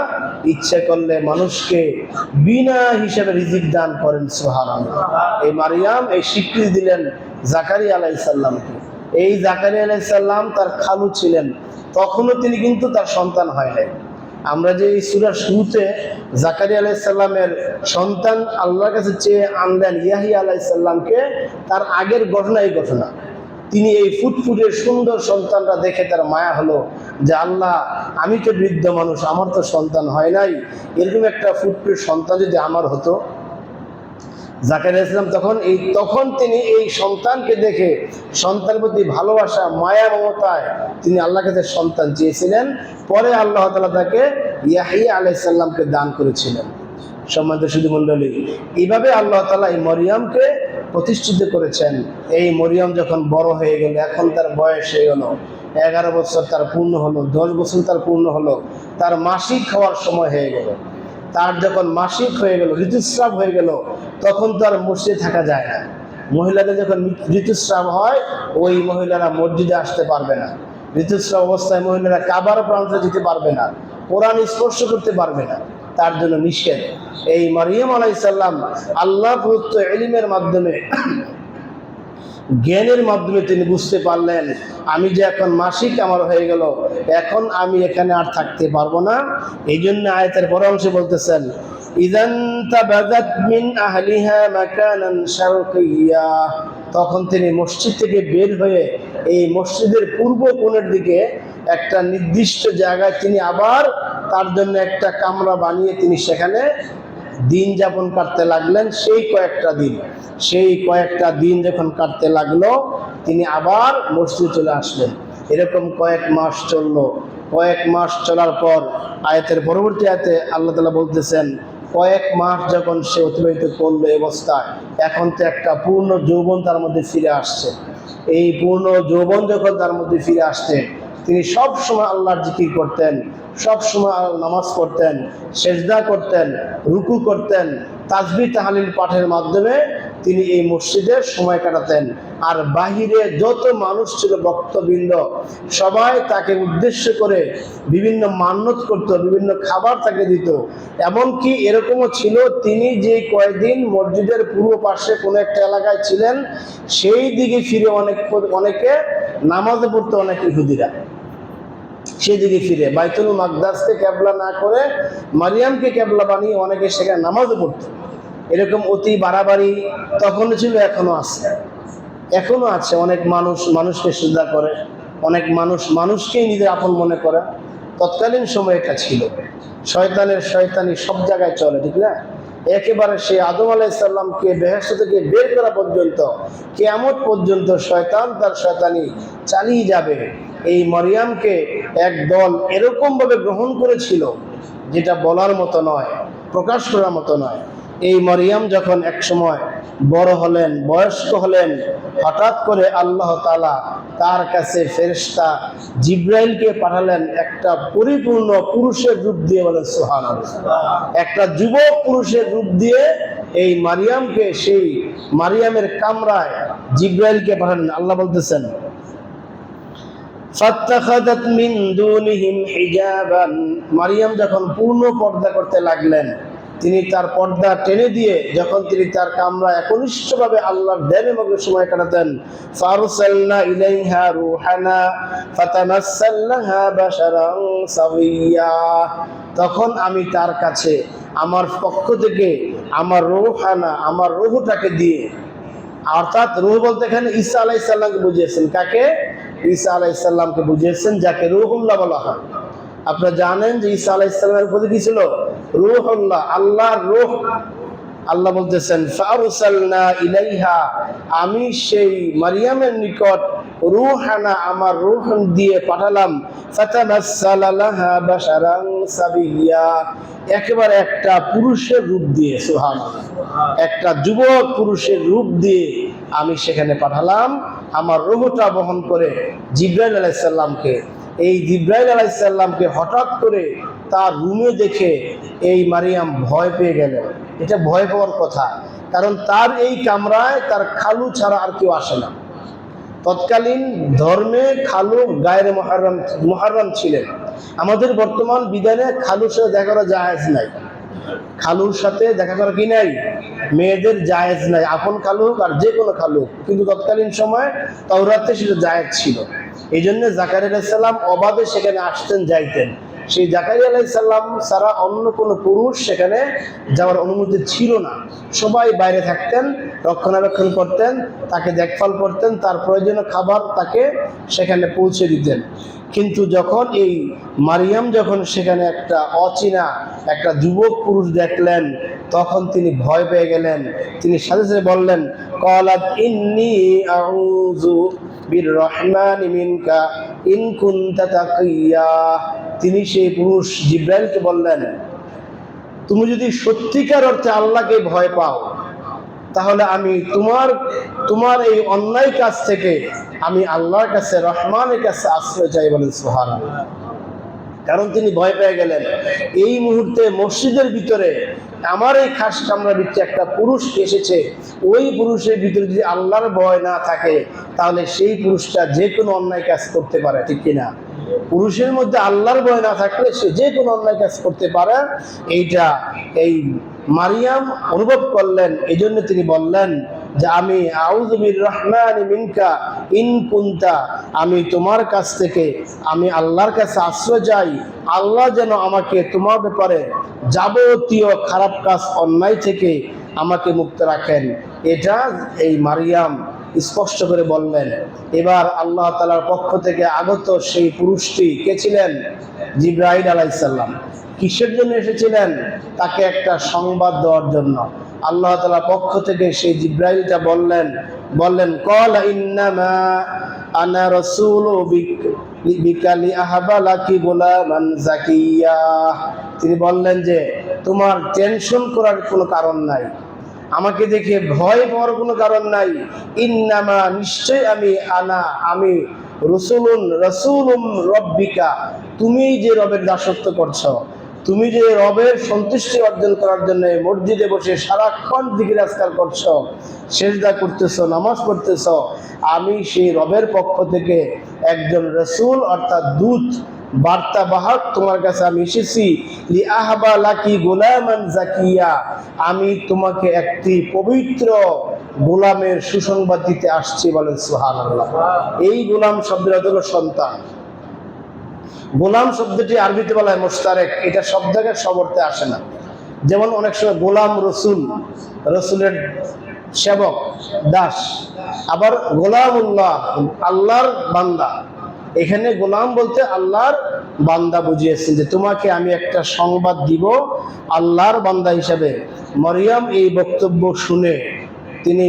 ইচ্ছা করলে মানুষকে বিনা হিসাবে রিজিক দান করেন। সুবহানাল্লাহ। এই মারিয়াম এই স্বীকৃতি দিলেন জাকারিয়া আলাইহিস সালামকে। এই জাকারিয়া আলাইহিস সালাম তার খালু ছিলেন, তখনও তিনি কিন্তু তার সন্তান হয় নাই। আমরা যে এই সূরার শুরুতে জাকারিয়া আলাইহিস সালামের সন্তান আল্লাহর কাছে চেয়ে আনলেন ইয়াহিয়া আলাইহিস সালামকে, তার আগের ঘটনা এই ঘটনা। তিনি এই ফুটফুটের সুন্দর সন্তানটা দেখে তার মায়া হলো যে আল্লাহ, আমি তো বৃদ্ধ মানুষ, আমার তো সন্তান হয় নাই, এরকম একটা ফুটফুটের সন্তান যদি আমার হতো। জাকারিয়া আলাইহিস সালাম তখন তিনি এই সন্তানকে দেখে সন্তানের প্রতি ভালোবাসা, মায়া, মমতায় তিনি আল্লাহর কাছে সন্তান চেয়েছিলেন। পরে আল্লাহ তাআলা তাকে ইয়াহিয়া আলাইহিস সালামকে দান করেছিলেন। সম্মানিত সুধী মণ্ডলী, এইভাবে আল্লাহ তাআলা এই মরিয়মকে প্রতিষ্ঠিত করেছেন। এই মরিয়ম যখন বড় হয়ে গেল, এখন তার বয়স হয়ে গেল 11 বছর তার পূর্ণ হলো, 10 বছর তার পূর্ণ হলো, তার মাসিক হওয়ার সময় হয়ে গেল। তার যখন মাসিক হয়ে গেল, ঋতুস্রাব হয়ে গেল, তখন তো আর মসজিদে থাকা যায় না। মহিলাদের যখন ঋতুস্রাব হয়, ওই মহিলারা মসজিদে আসতে পারবে না। ঋতুস্রাব অবস্থায় মহিলারা কাবার প্রান্তে যেতে পারবে না, কোরআন স্পর্শ করতে পারবে না, তার জন্য নিষেধ। এই মারিয়াম আলাইহিস সালাম আল্লাহ প্রদত্ত ইলমের মাধ্যমে, জ্ঞানের মাধ্যমে তিনি বুঝতে পারলেন আমি যে এখন মাসিক আমার হয়ে গেল, এখন আমি এখানে আর থাকতে পারবো না। এই জন্য আয়াতের পর অংশে বলতেছেন ইযান তাবাদাত মিন আহলিহা মাকানান শারকিয়্যা, তখন তিনি মসজিদ থেকে বের হয়ে এই মসজিদের পূর্ব কোণের দিকে একটা নির্দিষ্ট জায়গায় তিনি আবার তার জন্য একটা কামরা বানিয়ে তিনি সেখানে দিন যাপন কাটতে লাগলেন। সেই কয়েকটা দিন যখন কাটতে লাগলো, তিনি আবার মসজিদে চলে আসলেন। এরকম কয়েক মাস চললো। কয়েক মাস চলার পর আয়াতের পরবর্তী আয়াতে আল্লাহ তাআলা বলতেছেন, কয়েক মাস যখন সে অতিবাহিত করলো অবস্থায়, এখন তো একটা পূর্ণ যৌবন তার মধ্যে ফিরে আসছে। এই পূর্ণ যৌবন যখন তার মধ্যে ফিরে আসছে, তিনি সব সময় আল্লাহর জিকির করতেন, সব সময় নামাজ পড়তেন, সেজদা করতেন, রুকু করতেন, তাসবিহ তাহলিল পাঠের মাধ্যমে তিনি এই মসজিদে সময় কাটাতেন। আর বাহিরে যত মানুষ ছিল, ভক্তবৃন্দ, সবাই তাকে উদ্দেশ্য করে বিভিন্ন মান্যত করত, বিভিন্ন খাবার তাকে দিত। এমনকি এরকমও ছিল, তিনি যে কয়েকদিন মসজিদের পূর্ব পাশে কোনো একটা এলাকায় ছিলেন, সেই দিকে ফিরে অনেকে নামাজে পড়তো, অনেক ইহুদিরা সেদিকে ফিরে বাইতুল মাকদাসকে কেবলা না করে মারিয়ামকে কেবলা বানিয়ে অনেকে সেখানে নামাজও পড়তো। এরকম অতি বাড়াবাড়ি তখনও ছিল, এখনো আছে। অনেক মানুষকে সিজদা করে, অনেক মানুষকেই নিজের আপন মনে করে। তৎকালীন সময় এটা ছিল। শয়তানি সব জায়গায় চলে, ঠিক না? একেবারে সে আদম আলাইহিস সালামকে বেহেশত থেকে বের করা পর্যন্ত, কিয়ামত পর্যন্ত শয়তান তার শয়তানি চালিয়ে যাবে। এই মরিয়মকে একদল এরকম ভাবে গ্রহণ করেছিল যেটা বলার মতো নয়, প্রকাশ করার মতো নয়। এই মরিয়ম যখন এক সময় বড় হলেন, বয়স্ক হলেন, হঠাৎ করে আল্লাহ তাআলা তার কাছে ফেরেশতা জিবরাইলকে পাঠালেন একটা পরিপূর্ণ পুরুষের রূপ দিয়ে। বলেন সুবহানাল্লাহ। একটা যুবক পুরুষের রূপ দিয়ে এই মারিয়ামকে, সেই মারিয়ামের কামরায় জিবরাইলকে পাঠালেন। আল্লাহ বলতেছেন ফাত্তাখাযাত মিন দুনিহিম হিজাবান, মারিয়াম যখন পূর্ণ পর্দা করতে লাগলেন, তিনি তার পর্দা টেনে দিয়ে যখন তিনি তার কামরায় একনিষ্ঠভাবে আল্লাহর ধ্যানে মগ্ন সময় কাটাতেন, ফারসালনা ইলাইহা রূহানা ফাতামাসসাল লাহা বাশারান সাওয়্যা, তখন আমি তার কাছে আমার পক্ষ থেকে আমার রূহানা, আমার রূহটাকে দিয়ে, অর্থাৎ রূহ বলতে এখানে ঈসা আলাইহিস সালামকে বুঝিয়েছেন। কাকে? ঈসা আলাইহিস সালামকে বুঝিয়েছেন, যাকে রূহুল্লাহ বলা হয়। আপনারা জানেন যে ঈসা আলাইহিস সালামের উপরে কি ছিল? রূহুল্লাহ, আল্লাহর রূহ। আল্লাহ বলতেছেন ফারসালনা ইলাইহা, আমি সেই মারিয়ামের নিকট রূহানা, আমার রূহ দিয়ে পাঠালাম। ফাতামাসসালা লাহা বাশারান সাবিয়্যা, একেবারে একটা পুরুষের রূপ দিয়ে, সুবহানাল্লাহ, একটা যুবক পুরুষের রূপ দিয়ে আমি সেখানে পাঠালাম আমার রূহটা বহন করে জিবরাইল আলাইহিস সালামকে। এই জিবরাইল আলাইহিস সালামকে হঠাৎ করে তার রুমে দেখে এই মারিয়াম ভয় পেয়ে গেলেন। এটা ভয় পাওয়ার কথা, কারণ তার এই কামরায় তার খালু ছাড়া আর কেউ আসে না। তৎকালীন ধর্মে খালু গায়রে মুহাররম ছিলেন। আমাদের বর্তমান বিধানে খালুর সাথে দেখা করা জায়েজ নাই। খালুর সাথে দেখা করা কি নাই? মেয়েদের জায়েজ নাই, আপন খালু হোক আর যে কোনো খালু। কিন্তু তৎকালীন সময় তাওরাতে সেটা জায়েজ ছিল। এই জন্য জাকারিয়া আলাইহিস সালাম অবাধে সেখানে আসতেন, যাইতেন। সেই জাকারিয়া আলাইহিস সালাম ছাড়া অন্য কোনো পুরুষ সেখানে যাওয়ার অনুমতি ছিল না। সবাই বাইরে থাকতেন, রক্ষণাবেক্ষণ করতেন, তাকে দেখভাল করতেন, তার প্রয়োজনীয় খাবার তাকে সেখানে পৌঁছে দিতেন। কিন্তু যখন এই মারিয়াম যখন সেখানে একটা অচেনা একটা যুবক পুরুষ দেখলেন, তখন তিনি ভয় পেয়ে গেলেন। তিনি সাথে সাথে বললেন, ক্বালাত ইন্নী আউযু বিররহমানি মিনকা ইন কুনতা তাকিয়া। তিনি সেই পুরুষ জিব্রাইলকে বললেন, তুমি যদি সত্যিকার অর্থে আল্লাহকে ভয় পাও, তাহলে আমি তোমার এই অন্যায় কাজ থেকে আমি আল্লাহর কাছে, রহমানের কাছে আশ্রয় চাই। বলেন সুবহানাল্লাহ। কারণ তিনি ভয় পেয়ে গেলেন, এই মুহূর্তে মসজিদের ভিতরে আমার এই খাস কামরার ভিতরে একটা পুরুষ এসেছে, ওই পুরুষের ভিতরে যদি আল্লাহর ভয় না থাকে, তাহলে সেই পুরুষটা যে কোনো অন্যায় কাজ করতে পারে, ঠিক কিনা? পুরুষের মধ্যে আল্লাহর ভয় না থাকলে সে যে কোনো অন্যায় কাজ করতে পারে। এইটা এই মারিয়াম অনুভব করলেন। এই জন্য তিনি বললেন যে আমি আউযু বিররহমানি মিনকা ইন কুনতা, আমি তোমার কাছ থেকে, আমি আল্লাহর কাছে আশ্রয় চাই, আল্লাহ যেন আমাকে তোমার ব্যাপারে যাবতীয় খারাপ কাজ, অন্যায় থেকে আমাকে মুক্ত রাখেন। এটা এই মারিয়াম স্পষ্ট করে বললেন। এবার আল্লাহ তাআলার পক্ষ থেকে আগত সেই পুরুষটি কে ছিলেন? জিবরাইল আলাইহিস সালাম। কিসের জন্য এসেছিলেন? তাকে একটা সংবাদ দেওয়ার জন্য। আল্লাহ তাআলার পক্ষ থেকে সেই জিবরাইলটা বললেন ক্বালা ইন্নামা আনা রাসূলু বিকা লিআহাবা লাকি গুলামান যাকিয়া। তিনি বললেন যে তোমার টেনশন করার কোনো কারণ নাই, আমাকে দেখে ভয় পাওয়ার কোনো কারণ নাই। ইন্নামা, নিশ্চয় আমি রাসূলুম রব্বিকা, তুমি যে রবের দাসত্ব করছো, তুমি যে রবের সন্তুষ্টি অর্জন করার জন্য মসজিদে বসে সারাক্ষণ জিকির আজকার করছো, সেজদা করতেছো, নামাজ পড়তেছো, আমি সেই রবের পক্ষ থেকে একজন রাসূল অর্থাৎ দূত, বার্তাবাহক তোমার কাছে আমি এসেছি। লিআহাবা লাকি গুলামান যাকিয়া, আমি তোমাকে একটি পবিত্র গোলামের সুসংবাদ দিতে আসছি। বলেন সুবহানাল্লাহ। এই গোলাম শব্দের অর্থ হলো সন্তান। গোলাম শব্দটি আরবিতে বলা হয় মুশতারেক, এটা সব জায়গায় সব অর্থে আসে না। যেমন অনেক সময় গোলাম রসুল, রসুলের সেবক, দাস, আবার গোলামুল্লাহ, আল্লাহর বান্দা। এখানে গোলাম বলতে আল্লাহর বান্দা বুঝিয়েছেন যে তোমাকে আমি একটা সংবাদ দিব আল্লাহর বান্দা হিসাবে। মরিয়ম এই বক্তব্য শুনে তিনি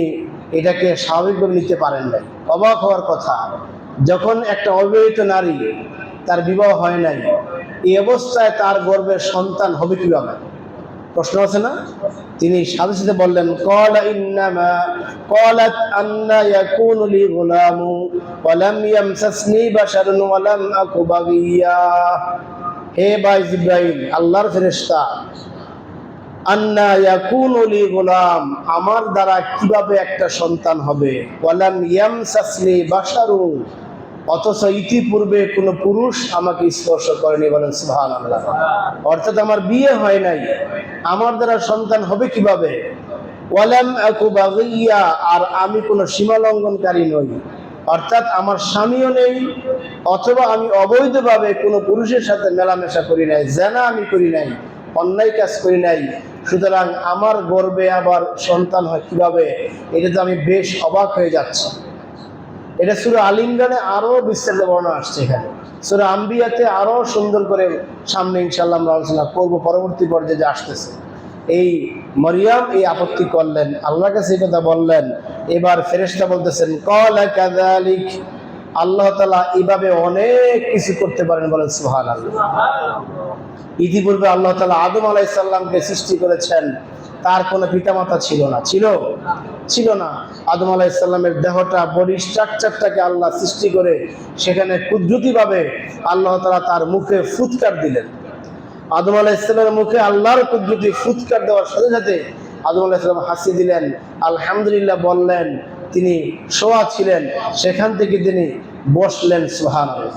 এটাকে স্বাভাবিকভাবে নিতে পারেন নাই। অবাক হওয়ার কথা, যখন একটা অবিবাহিত নারী, তার বিবাহ হয় নাই, এই অবস্থায় তার গর্ভের সন্তান হবে কিভাবে? প্রশ্ন আছে না? তিনি সাথে সাথে বললেন ক্বালাত আন্না ইয়াকুনু লি গুলামু ওয়া লাম ইয়ামসাসনি বাশারুন ওয়া লাম আকু বাগিয়া। হে ভাই জিবরাইল, আল্লাহর ফেরেশতা, আন্না ইয়াকুনু লি গুলাম, আমার দ্বারা কিভাবে একটা সন্তান হবে? ওয়া লাম ইয়ামসাসনি বাশারুন, অথচ ইতিপূর্বে কোনো পুরুষ আমাকে স্পর্শ করেনি। বলেন সুবহানাল্লাহ। অর্থাৎ আমার বিয়ে হয় নাই, আমার দ্বারা সন্তান হবে কিভাবে? ওয়ালাম আকু বাগিয়া, আর আমি কোনো সীমা লঙ্ঘনকারী নই, অর্থাৎ আমার স্বামীও নেই, অথবা আমি অবৈধভাবে কোনো পুরুষের সাথে মেলামেশা করি নাই, জিনা আমি করি নাই, অন্যায় কাজ করি নাই, সুতরাং আমার গর্ভে আবার সন্তান হয় কিভাবে? এটা তো আমি বেশ অবাক হয়ে যাচ্ছি। এটা সূরা আল ইমরানে আরো বিস্তারিত বর্ণনা আসছে, এখানে সূরা আম্বিয়াতে আরো সুন্দর করে সামনে ইনশাআল্লাহ আমরা আলোচনা করব পরবর্তী পর্যায়ে যে আসতেছে। এই মরিয়ম এই আপত্তি করলেন, আল্লাহর কাছে এই কথা বললেন। এবার ফেরেশতা বলতেছেন ক্বালা কাযালিক, আল্লাহ তাআলা এইভাবে অনেক কিছু করতে পারেন। বলেন সুবহানাল্লাহ। ইতিপূর্বে আল্লাহ তাআলা আদম আলাইহিস সালামকে সৃষ্টি করেছেন, তার কোনো পিতামাতা ছিল না, ছিল না। আদম আলাইহিস সালামের দেহটা, বডি স্ট্রাকচারটাকে আল্লাহ সৃষ্টি করে সেখানে কুদরতিভাবে আল্লাহ তাআলা তার মুখে ফুৎকার দিলেন। আদম আলাইহিস সালামের মুখে আল্লাহর কুদরতি ফুৎকার দেওয়ার সাথে সাথে আদম আলাইহিস সালাম হাসি দিলেন, আলহামদুলিল্লাহ বললেন, তিনি শোয়া ছিলেন, সেখান থেকে তিনি বসলেন। সুবহানাল্লাহ।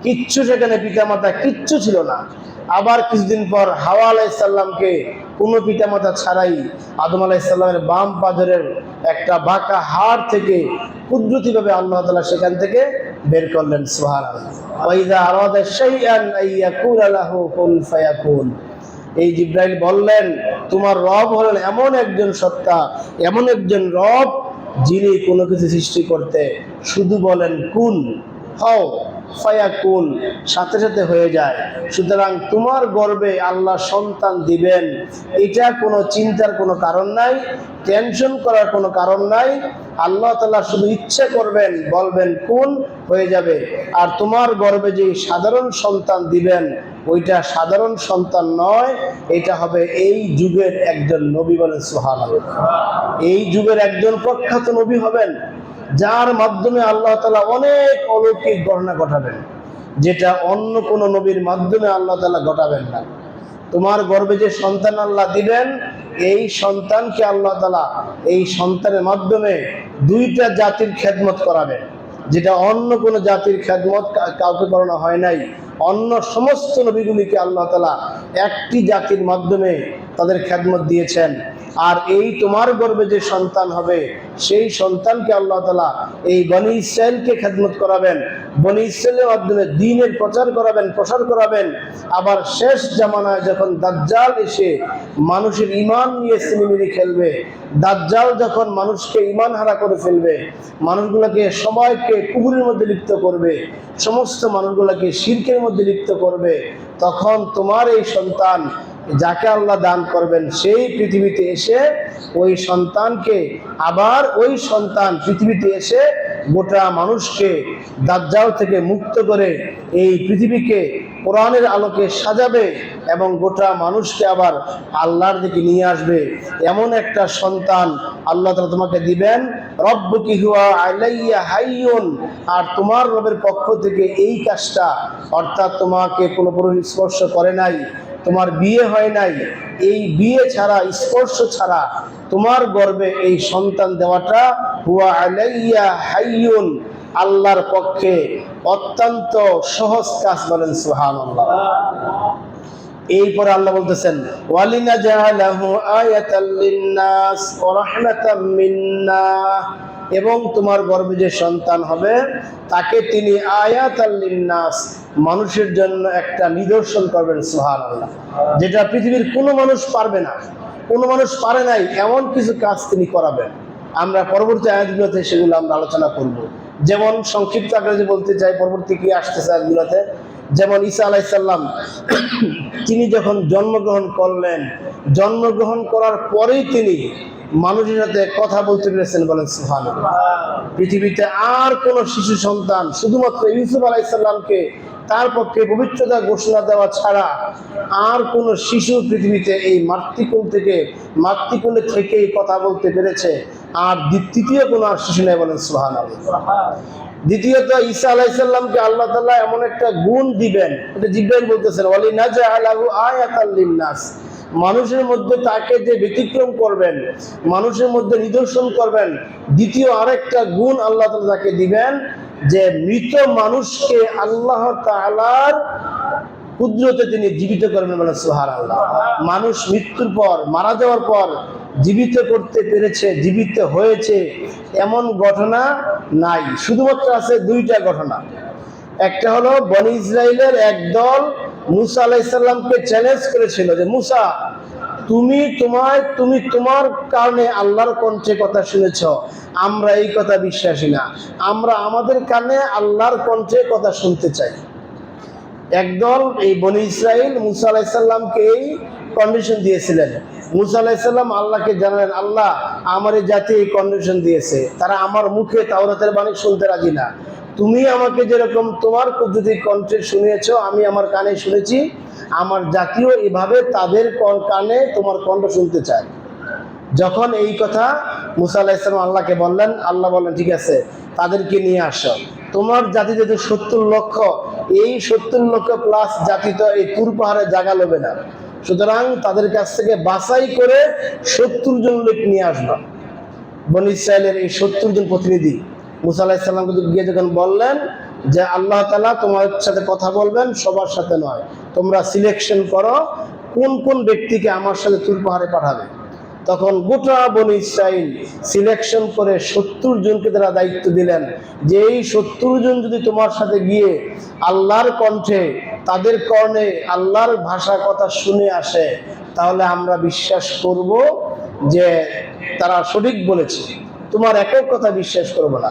কিচ্ছু সেখানে পিতামাতা কিচ্ছু ছিল না। আবার কিছুদিন পর হাওয়া আলাইহিস সালামকে কোনো পিতামাতা ছাড়াই আদম আলাইহিস সালামের বাম পাজরের একটা বাঁকা হাড় থেকে কুদরতিভাবে আল্লাহ তাআলা সেখান থেকে বের করলেন। সুবহানাল্লাহ। ওয়া ইযা আরাদা শাইআন আইয়াকুলা লাহু কুন ফায়াকুন। এই জিবরাইল বললেন, তোমার রব হলেন এমন একজন সত্তা, এমন একজন রব যিনি কোনো কিছু সৃষ্টি করতে শুধু বলেন কুন, হও, ফায়াকুন, সাথে সাথে হয়ে যায়। সুতরাং তোমার গর্ভে আল্লাহ সন্তান দিবেন, এটা কোনো চিন্তার কোনো কারণ নাই, টেনশন করার কোনো কারণ নাই। আল্লাহ তাআলা শুধু ইচ্ছা করবেন, বলবেন কুন, হয়ে যাবে। আর তোমার গর্ভে যে সাধারণ সন্তান দিবেন, ওইটা সাধারণ সন্তান নয়, এটা হবে এই যুগের একজন নবী। বলেন সুবহানাল্লাহ। এই যুগের একজন প্রখ্যাত নবী হবেন, যার মাধ্যমে আল্লাহ তাআলা অনেক অলৌকিক ঘটনা ঘটাবেন, যেটা অন্য কোন নবীর মাধ্যমে আল্লাহ তাআলা ঘটাবেন না। তোমার গর্ভে যে সন্তান আল্লাহ দিবেন, এই সন্তানকে আল্লাহ তাআলা এই সন্তানের মাধ্যমে দুইটা জাতির খেদমত করাবেন, যেটা অন্য কোন জাতির খেদমত কাউকে করানো হয় নাই। অন্য সমস্ত নবীগুলিকে আল্লাহ তাআলা একটি জাতির মাধ্যমে তাদের খেদমত দিয়েছেন। আর এই তোমার গর্ভে যে সন্তান হবে, সেই সন্তানকে আল্লাহ তাআলা এই বনি ইসরাইলকে খেদমত করাবেন, বনি ইসরাইলের মাধ্যমে দ্বীনের প্রচার করাবেন, প্রসার করাবেন। আবার শেষ জামানায় যখন দাজ্জাল এসে মানুষের ঈমান নিয়ে সিনেমিনি খেলবে, দাজ্জাল যখন মানুষকে ঈমান হারা করে ফেলবে, মানুষগুলোকে সবাইকে কুফরের মধ্যে লিপ্ত করবে, সমস্ত মানুষগুলোকে শিরকের মধ্যে লিপ্ত করবে, তখন তোমার এই সন্তান যাকে আল্লাহ দান করবেন, সেই পৃথিবীতে এসে ওই সন্তানকে, আবার ওই সন্তান পৃথিবীতে এসে গোটা মানুষকে দাজ্জাল থেকে মুক্ত করে এই পৃথিবীকে কোরআনের আলোকে সাজাবে এবং গোটা মানুষকে আবার আল্লাহর দিকে নিয়ে আসবে। এমন একটা সন্তান আল্লাহ তাআলা তোমাকে দিবেন। রব্বুকি হুয়া আলাইয়া হাইয়ুন। আর তোমার রবের পক্ষ থেকে এই কাজটা, অর্থাৎ তোমাকে কোনো পুরুষ স্পর্শ করে নাই, তোমার বিয়ে হয় নাই, এই বিয়ে ছাড়া, স্পর্শ ছাড়া তোমার গর্ভে এই সন্তান দেওয়াটা হুয়া আলাইয়া হাইয়ুন, আল্লাহর পক্ষে অত্যন্ত সহজ কাজ। বলেন সুবহানাল্লাহ। এরপরে আল্লাহ বলতেছেন, ওয়ালিনাজআলাহু আয়াতাল লিন্নাস ওয়া রাহমাতাম মিন্না। এবং তোমার গর্ভে যে সন্তান হবে, তাকে তিনি আয়াতাল লিন্নাস, মানুষের জন্য একটা নিদর্শন করবেন। সুবহানাল্লাহ। যেটা পৃথিবীর কোনো মানুষ পারবে না, কোনো মানুষ পারে নাই, এমন কিছু কাজ তিনি করাবেন। আমরা পরবর্তী আয়াতগুলোতে সেগুলো আমরা আলোচনা করব। যেমন সংক্ষিপ্ত আকারে বলতে চাই, পরবর্তী কি আসতেছে আয়াতগুলোতে, যেমন ঈসা আলাইহিস সালাম তিনি যখন জন্মগ্রহণ করলেন, জন্মগ্রহণ করার পরেই তিনি মানুষের সাথে কথা বলতে পেরেছেন। বলেন সুবহানাল্লাহ। পৃথিবীতে আর কোন শিশু সন্তান, শুধুমাত্র ইউসুফ আলাইহিস সালামকে তার পক্ষে পবিত্রতা ঘোষণা দেওয়া ছাড়া আর কোন শিশু পৃথিবীতে এই মাতৃকুলে থেকেই কথা বলতে পেরেছে। আর দ্বিতীয় কোন আর শিশু নেই। বলেন সুবহানাল্লাহ। দ্বিতীয়ত ঈসা আলাইহিস সালামকে আল্লাহ তাআলা এমন একটা গুণ দিবেন, এটা জিবরাইল বলতেছেন, ওয়ালিনাজআলাহু আয়াতাল লিন্নাস, মানুষের মধ্যে তাকে যে ব্যতিক্রম করবেন, মানুষের মধ্যে নিদর্শন করবেন। দ্বিতীয় আরেকটা গুণ আল্লাহ তাআলা তাকে দিবেন, যে মৃত মানুষকে আল্লাহ তাআলার কুদরতে তিনি জীবিত করবেন। বলেন সুবহানাল্লাহ। মানুষ মৃত্যুর পর, মারা যাওয়ার পর জীবিত করতে পেরেছে, জীবিত হয়েছে, এমন ঘটনা নাই। শুধুমাত্র আছে দুইটা ঘটনা। একটা হলো বনি ইসরাইলের একদল মুসা আলাইহিস সালামকে চ্যালেঞ্জ করেছিল যে, মুসা, তুমি তোমার কারণে আল্লাহর কণ্ঠে কথা শুনেছ, আমরা এই কথা বিশ্বাসী না, আমরা আমাদের কানে আল্লাহর কণ্ঠে কথা শুনতে চাই। একদল এই বনি ইসরাইল মুসা আলাইহিস সালামকে এই কন্ডিশন দিয়েছিলেন। মুসা আলাইহিস সালাম আল্লাহকে জানালেন, আল্লাহ, আমার এই জাতি এই কন্ডিশন দিয়েছে, তারা আমার মুখে তাওরাতের বাণী শুনতে রাজি না। তুমি আমাকে যেরকম তোমার পদ্ধতি কণ্ঠে শুনিয়েছ, আমি আমার কানে শুনেছি, আমার জাতীয় এভাবে তাদের কানে তোমার কণ্ঠ শুনতে চায়। যখন এই কথা মুসা আলাইহিস সালাম আল্লাহকে বললেন, আল্লাহ বললেন, ঠিক আছে, তাদেরকে নিয়ে আসো। তোমার জাতি যদি 70 লক্ষ, এই 70 লক্ষ প্লাস জাতি তো এই তুর পাহাড়ে জায়গা লবে না, সুতরাং তাদের কাছ থেকে বাছাই করে 70 জন লোক নিয়ে আসবা। বনি ইসরাইলের এই 70 জন প্রতিনিধি মুসা আলাইহিস সালামকে গিয়ে যখন বললেন যে আল্লাহ তাআলা তোমার সাথে কথা বলবেন, সবার সাথে নয়, তোমরা সিলেকশন করো কোন কোন ব্যক্তিকে আমার সাথে তুর পাহাড়ে পাঠাবে। তখন গোটা বনী ইসরাইল সিলেকশন করে 70 জনকে তারা দায়িত্ব দিলেন যে এই 70 জন যদি তোমার সাথে গিয়ে আল্লাহর কণ্ঠে তাদের কর্ণে আল্লাহর ভাষা কথা শুনে আসে তাহলে আমরা বিশ্বাস করব যে তারা সঠিক বলেছে, তোমার একক কথা বিশ্বাস করবো না।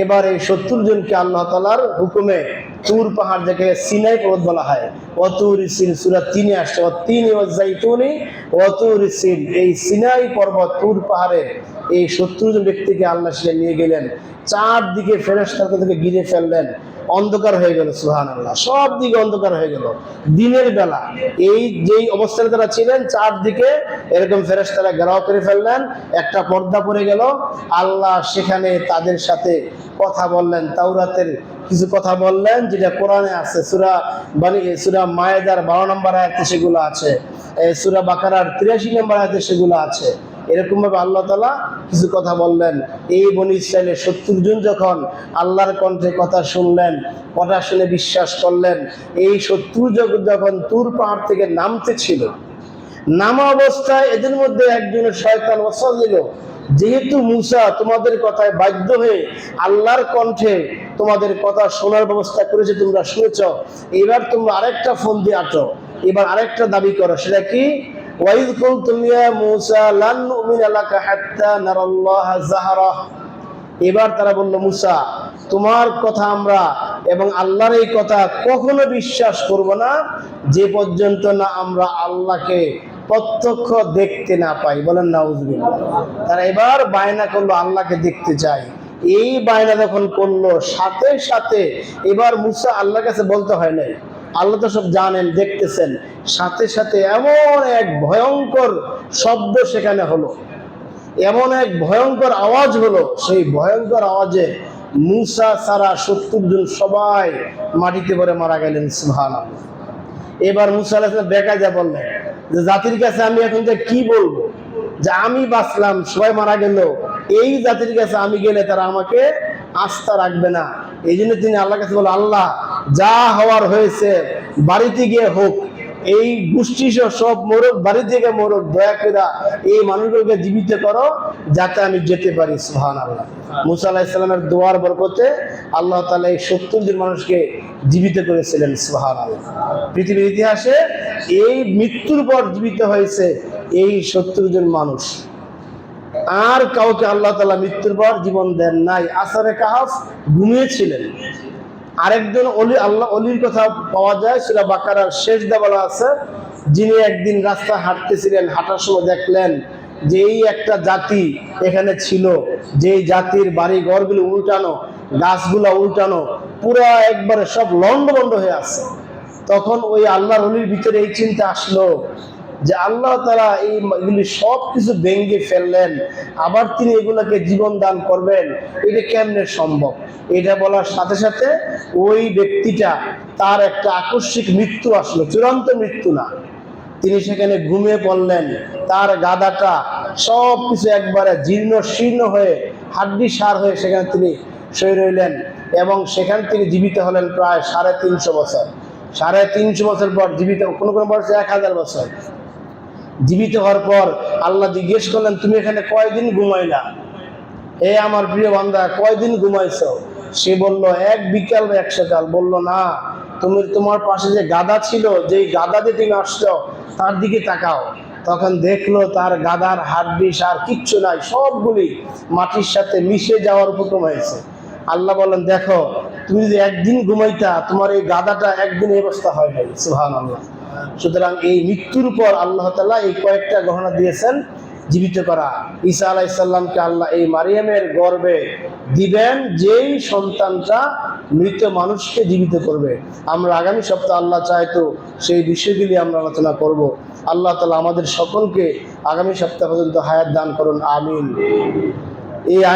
এবার এই 70 জনকে আল্লাহ তাআলার হুকুমে তুর পাহাড় থেকে সিনাই পর্বত বলা হয়, ওয়াতুর সিন সূরা 3 এ আসছে, ওয়াতিনি ওয়াজাইতুনি ওয়াতুর সিন, এই সিনাই পর্বত তুর পাহাড়ে এই 70 জন ব্যক্তিকে আল্লাহ সেখানে নিয়ে গেলেন। চারদিকে ফেরেশতাদের থেকে ঘিরে ফেললেন, অন্ধকার হয়ে গেল, সুবহানাল্লাহ, সব দিকে অন্ধকার হয়ে গেল। দিনের বেলা এই যেই অবস্থায় তারা ছিলেন চারদিকে এরকম ফেরেশতারা ঘেরাও করে ফেললেন, একটা পর্দা পড়ে গেল। আল্লাহ সেখানে তাদের সাথে কথা বললেন, তাওরাতের কিছু কথা বললেন যেটা কোরআনে আছে, সূরা মায়েদার 12 নম্বর আয়াতে সেগুলো আছে, সূরা বাকারার 83 নম্বর আয়াতে সেগুলো আছে। এরকম ভাবে আল্লাহ তাআলা কিছু কথা বললেন। এই বনী ইসরাইলের 70 জন যখন আল্লাহর কণ্ঠে কথা শুনলেন, কথা শুনে বিশ্বাস করলেন, এই 70 জন যখন তুর পাহাড় থেকে নামতে ছিল, নামা অবস্থায় এদের মধ্যে একজনের শয়তান ওয়াসওয়াসা দিল, যেহেতু মূসা তোমাদের কথায় বাধ্য হয়ে আল্লাহর কণ্ঠে তোমাদের কথা শোনার ব্যবস্থা করেছে, তোমরা শুনেছ, এবার তোমরা আরেকটা ফোন দিয়ে আটো, এবার আরেকটা দাবি করো। সেটা কি? ওয়াইদ কুলতুম ইয়া মূসা লান নুমিনা লাকা হাত্তা নারাল্লাহ যাহরা। এবার তারা বলল, মূসা তোমার কথা আমরা এবং আল্লাহর এই কথা কখনো বিশ্বাস করব না যে পর্যন্ত না আমরা আল্লাহকে প্রত্যক্ষ দেখতে না পাই। বলেন নাউজুবিল্লাহ। তারা এবার বায়না করলো আল্লাহকে দেখতে চাই। এই বায়না যখন করলো, সাথে সাথে এবার মূসা আল্লাহর কাছে বলতে হয় নাই, আল্লাহ তো সব জানেন, দেখতেছেন। সাথে সাথে এমন এক ভয়ঙ্কর শব্দ সেখানে হলো, এমন এক ভয়ঙ্কর আওয়াজ হলো, সেই ভয়ঙ্কর আওয়াজে মূসা ছাড়া 70 জন সবাই মাটিতে পড়ে মারা গেলেন, সুবহানাল্লাহ। এবার মূসা আলাইহিস সালাম বেকা যা বললেন যে জাতির কাছে আমি এখন যে কি বলবো, যে আমি বাঁচলাম সবাই মারা গেল, এই জাতির কাছে আমি গেলে তারা আমাকে আস্থা রাখবে না। এই জন্য তিনি আল্লাহর কাছে বললেন, আল্লাহ যা হওয়ার হয়েছে বাড়িতে গিয়ে হোক, এই গোষ্ঠী সব মরক, বাড়ি থেকে মরক, দয়া করে এই মানুষগুলোকে জীবিত করো যাতে আমি যেতে পারি। সুবহানাল্লাহ। মূসা আলাইহিস সালামের দোয়ার বরকতে আল্লাহ তাআলা এই 70 জন মানুষকে জীবিত করেছিলেন, সুবহানাল্লাহ। পৃথিবীর ইতিহাসে এই মৃত্যুর পর জীবিত হয়েছে এই 70 জন মানুষ, আর কাউকে আল্লাহ তাআলা মৃত্যুর পর জীবন দেন নাই। আসরে কাহাফ ঘুমিয়েছিলেন। আরেকজন অলি, আল্লাহ অলির কথা পাওয়া যায়, সূরা বাকারার শেষ বলা আছে, যিনি একদিন রাস্তা হাঁটতেছিলেন, হাঁটার সময় দেখলেন যে এই একটা জাতি এখানে ছিল, যেই জাতির বাড়ি ঘরগুলো উল্টানো, গাছগুলা উল্টানো, পুরা একবারে সব লন্ডভন্ড হয়ে আছে। তখন ওই আল্লাহর অলির ভিতরে এই চিন্তা আসলো যে আল্লাহ তাআলা এইগুলি সব কিছু ভেঙে ফেললেন, আবার তিনি এগুলোকে জীবন দান করবেন, এটা কেমনে সম্ভব? এটা বলার সাথে সাথে ওই ব্যক্তিটা, তার একটা আকস্মিক মৃত্যু আসলো, চূড়ান্ত মৃত্যু না, তিনি সেখানে ঘুমিয়ে পড়লেন। তার গাদাটা সব কিছু একবারে জীর্ণ শীর্ণ হয়ে হাড্ডি সার হয়ে সেখানে তিনি শুয়ে রইলেন, এবং সেখান থেকে জীবিত হলেন প্রায় 350 বছর। 350 বছর পর জীবিত, কোনো কোনো বছর 1000 বছর জীবিত হওয়ার পর আল্লাহ জিজ্ঞেস করলেন, তুমি এখানে কয়দিন ঘুমাইলা? হে আমার প্রিয় বান্দা, কয়দিন ঘুমাইছো? সে বলল, এক বিকাল বা এক সকাল। বলল, না, তুমি তোমার পাশে যে গাদা ছিল, যেই গাদা দিয়ে তুমি আসছো তার দিকে তাকাও। তখন দেখলো তার গাদার হাড্ডি সার কিচ্ছু নাই, সবগুলি মাটির সাথে মিশে যাওয়ার উপক্রম হয়েছে। আল্লাহ বলেন, দেখো, তুমি যদি একদিন ঘুমাইতা, তোমার এই গাদাটা একদিন এই অবস্থা হয় নাই। সুবহানাল্লাহ। সুতরাং এই মৃত্যুর পর আল্লাহ তাআলা এই কয়েকটা ঘটনা দিয়েছেন জীবিত করা। ঈসা আলাইহিস সালামকে আল্লাহ এই মারিয়ামের গর্ভে দিবেন, যেই সন্তানটা মৃত মানুষকে জীবিত করবে। আমরা আগামী সপ্তাহে আল্লাহ চায় তো সেই বিষয়গুলি আমরা আলোচনা করব। আল্লাহ তাআলা আমাদের সকলকে আগামী সপ্তাহ পর্যন্ত হায়াত দান করুন, আমিন। এই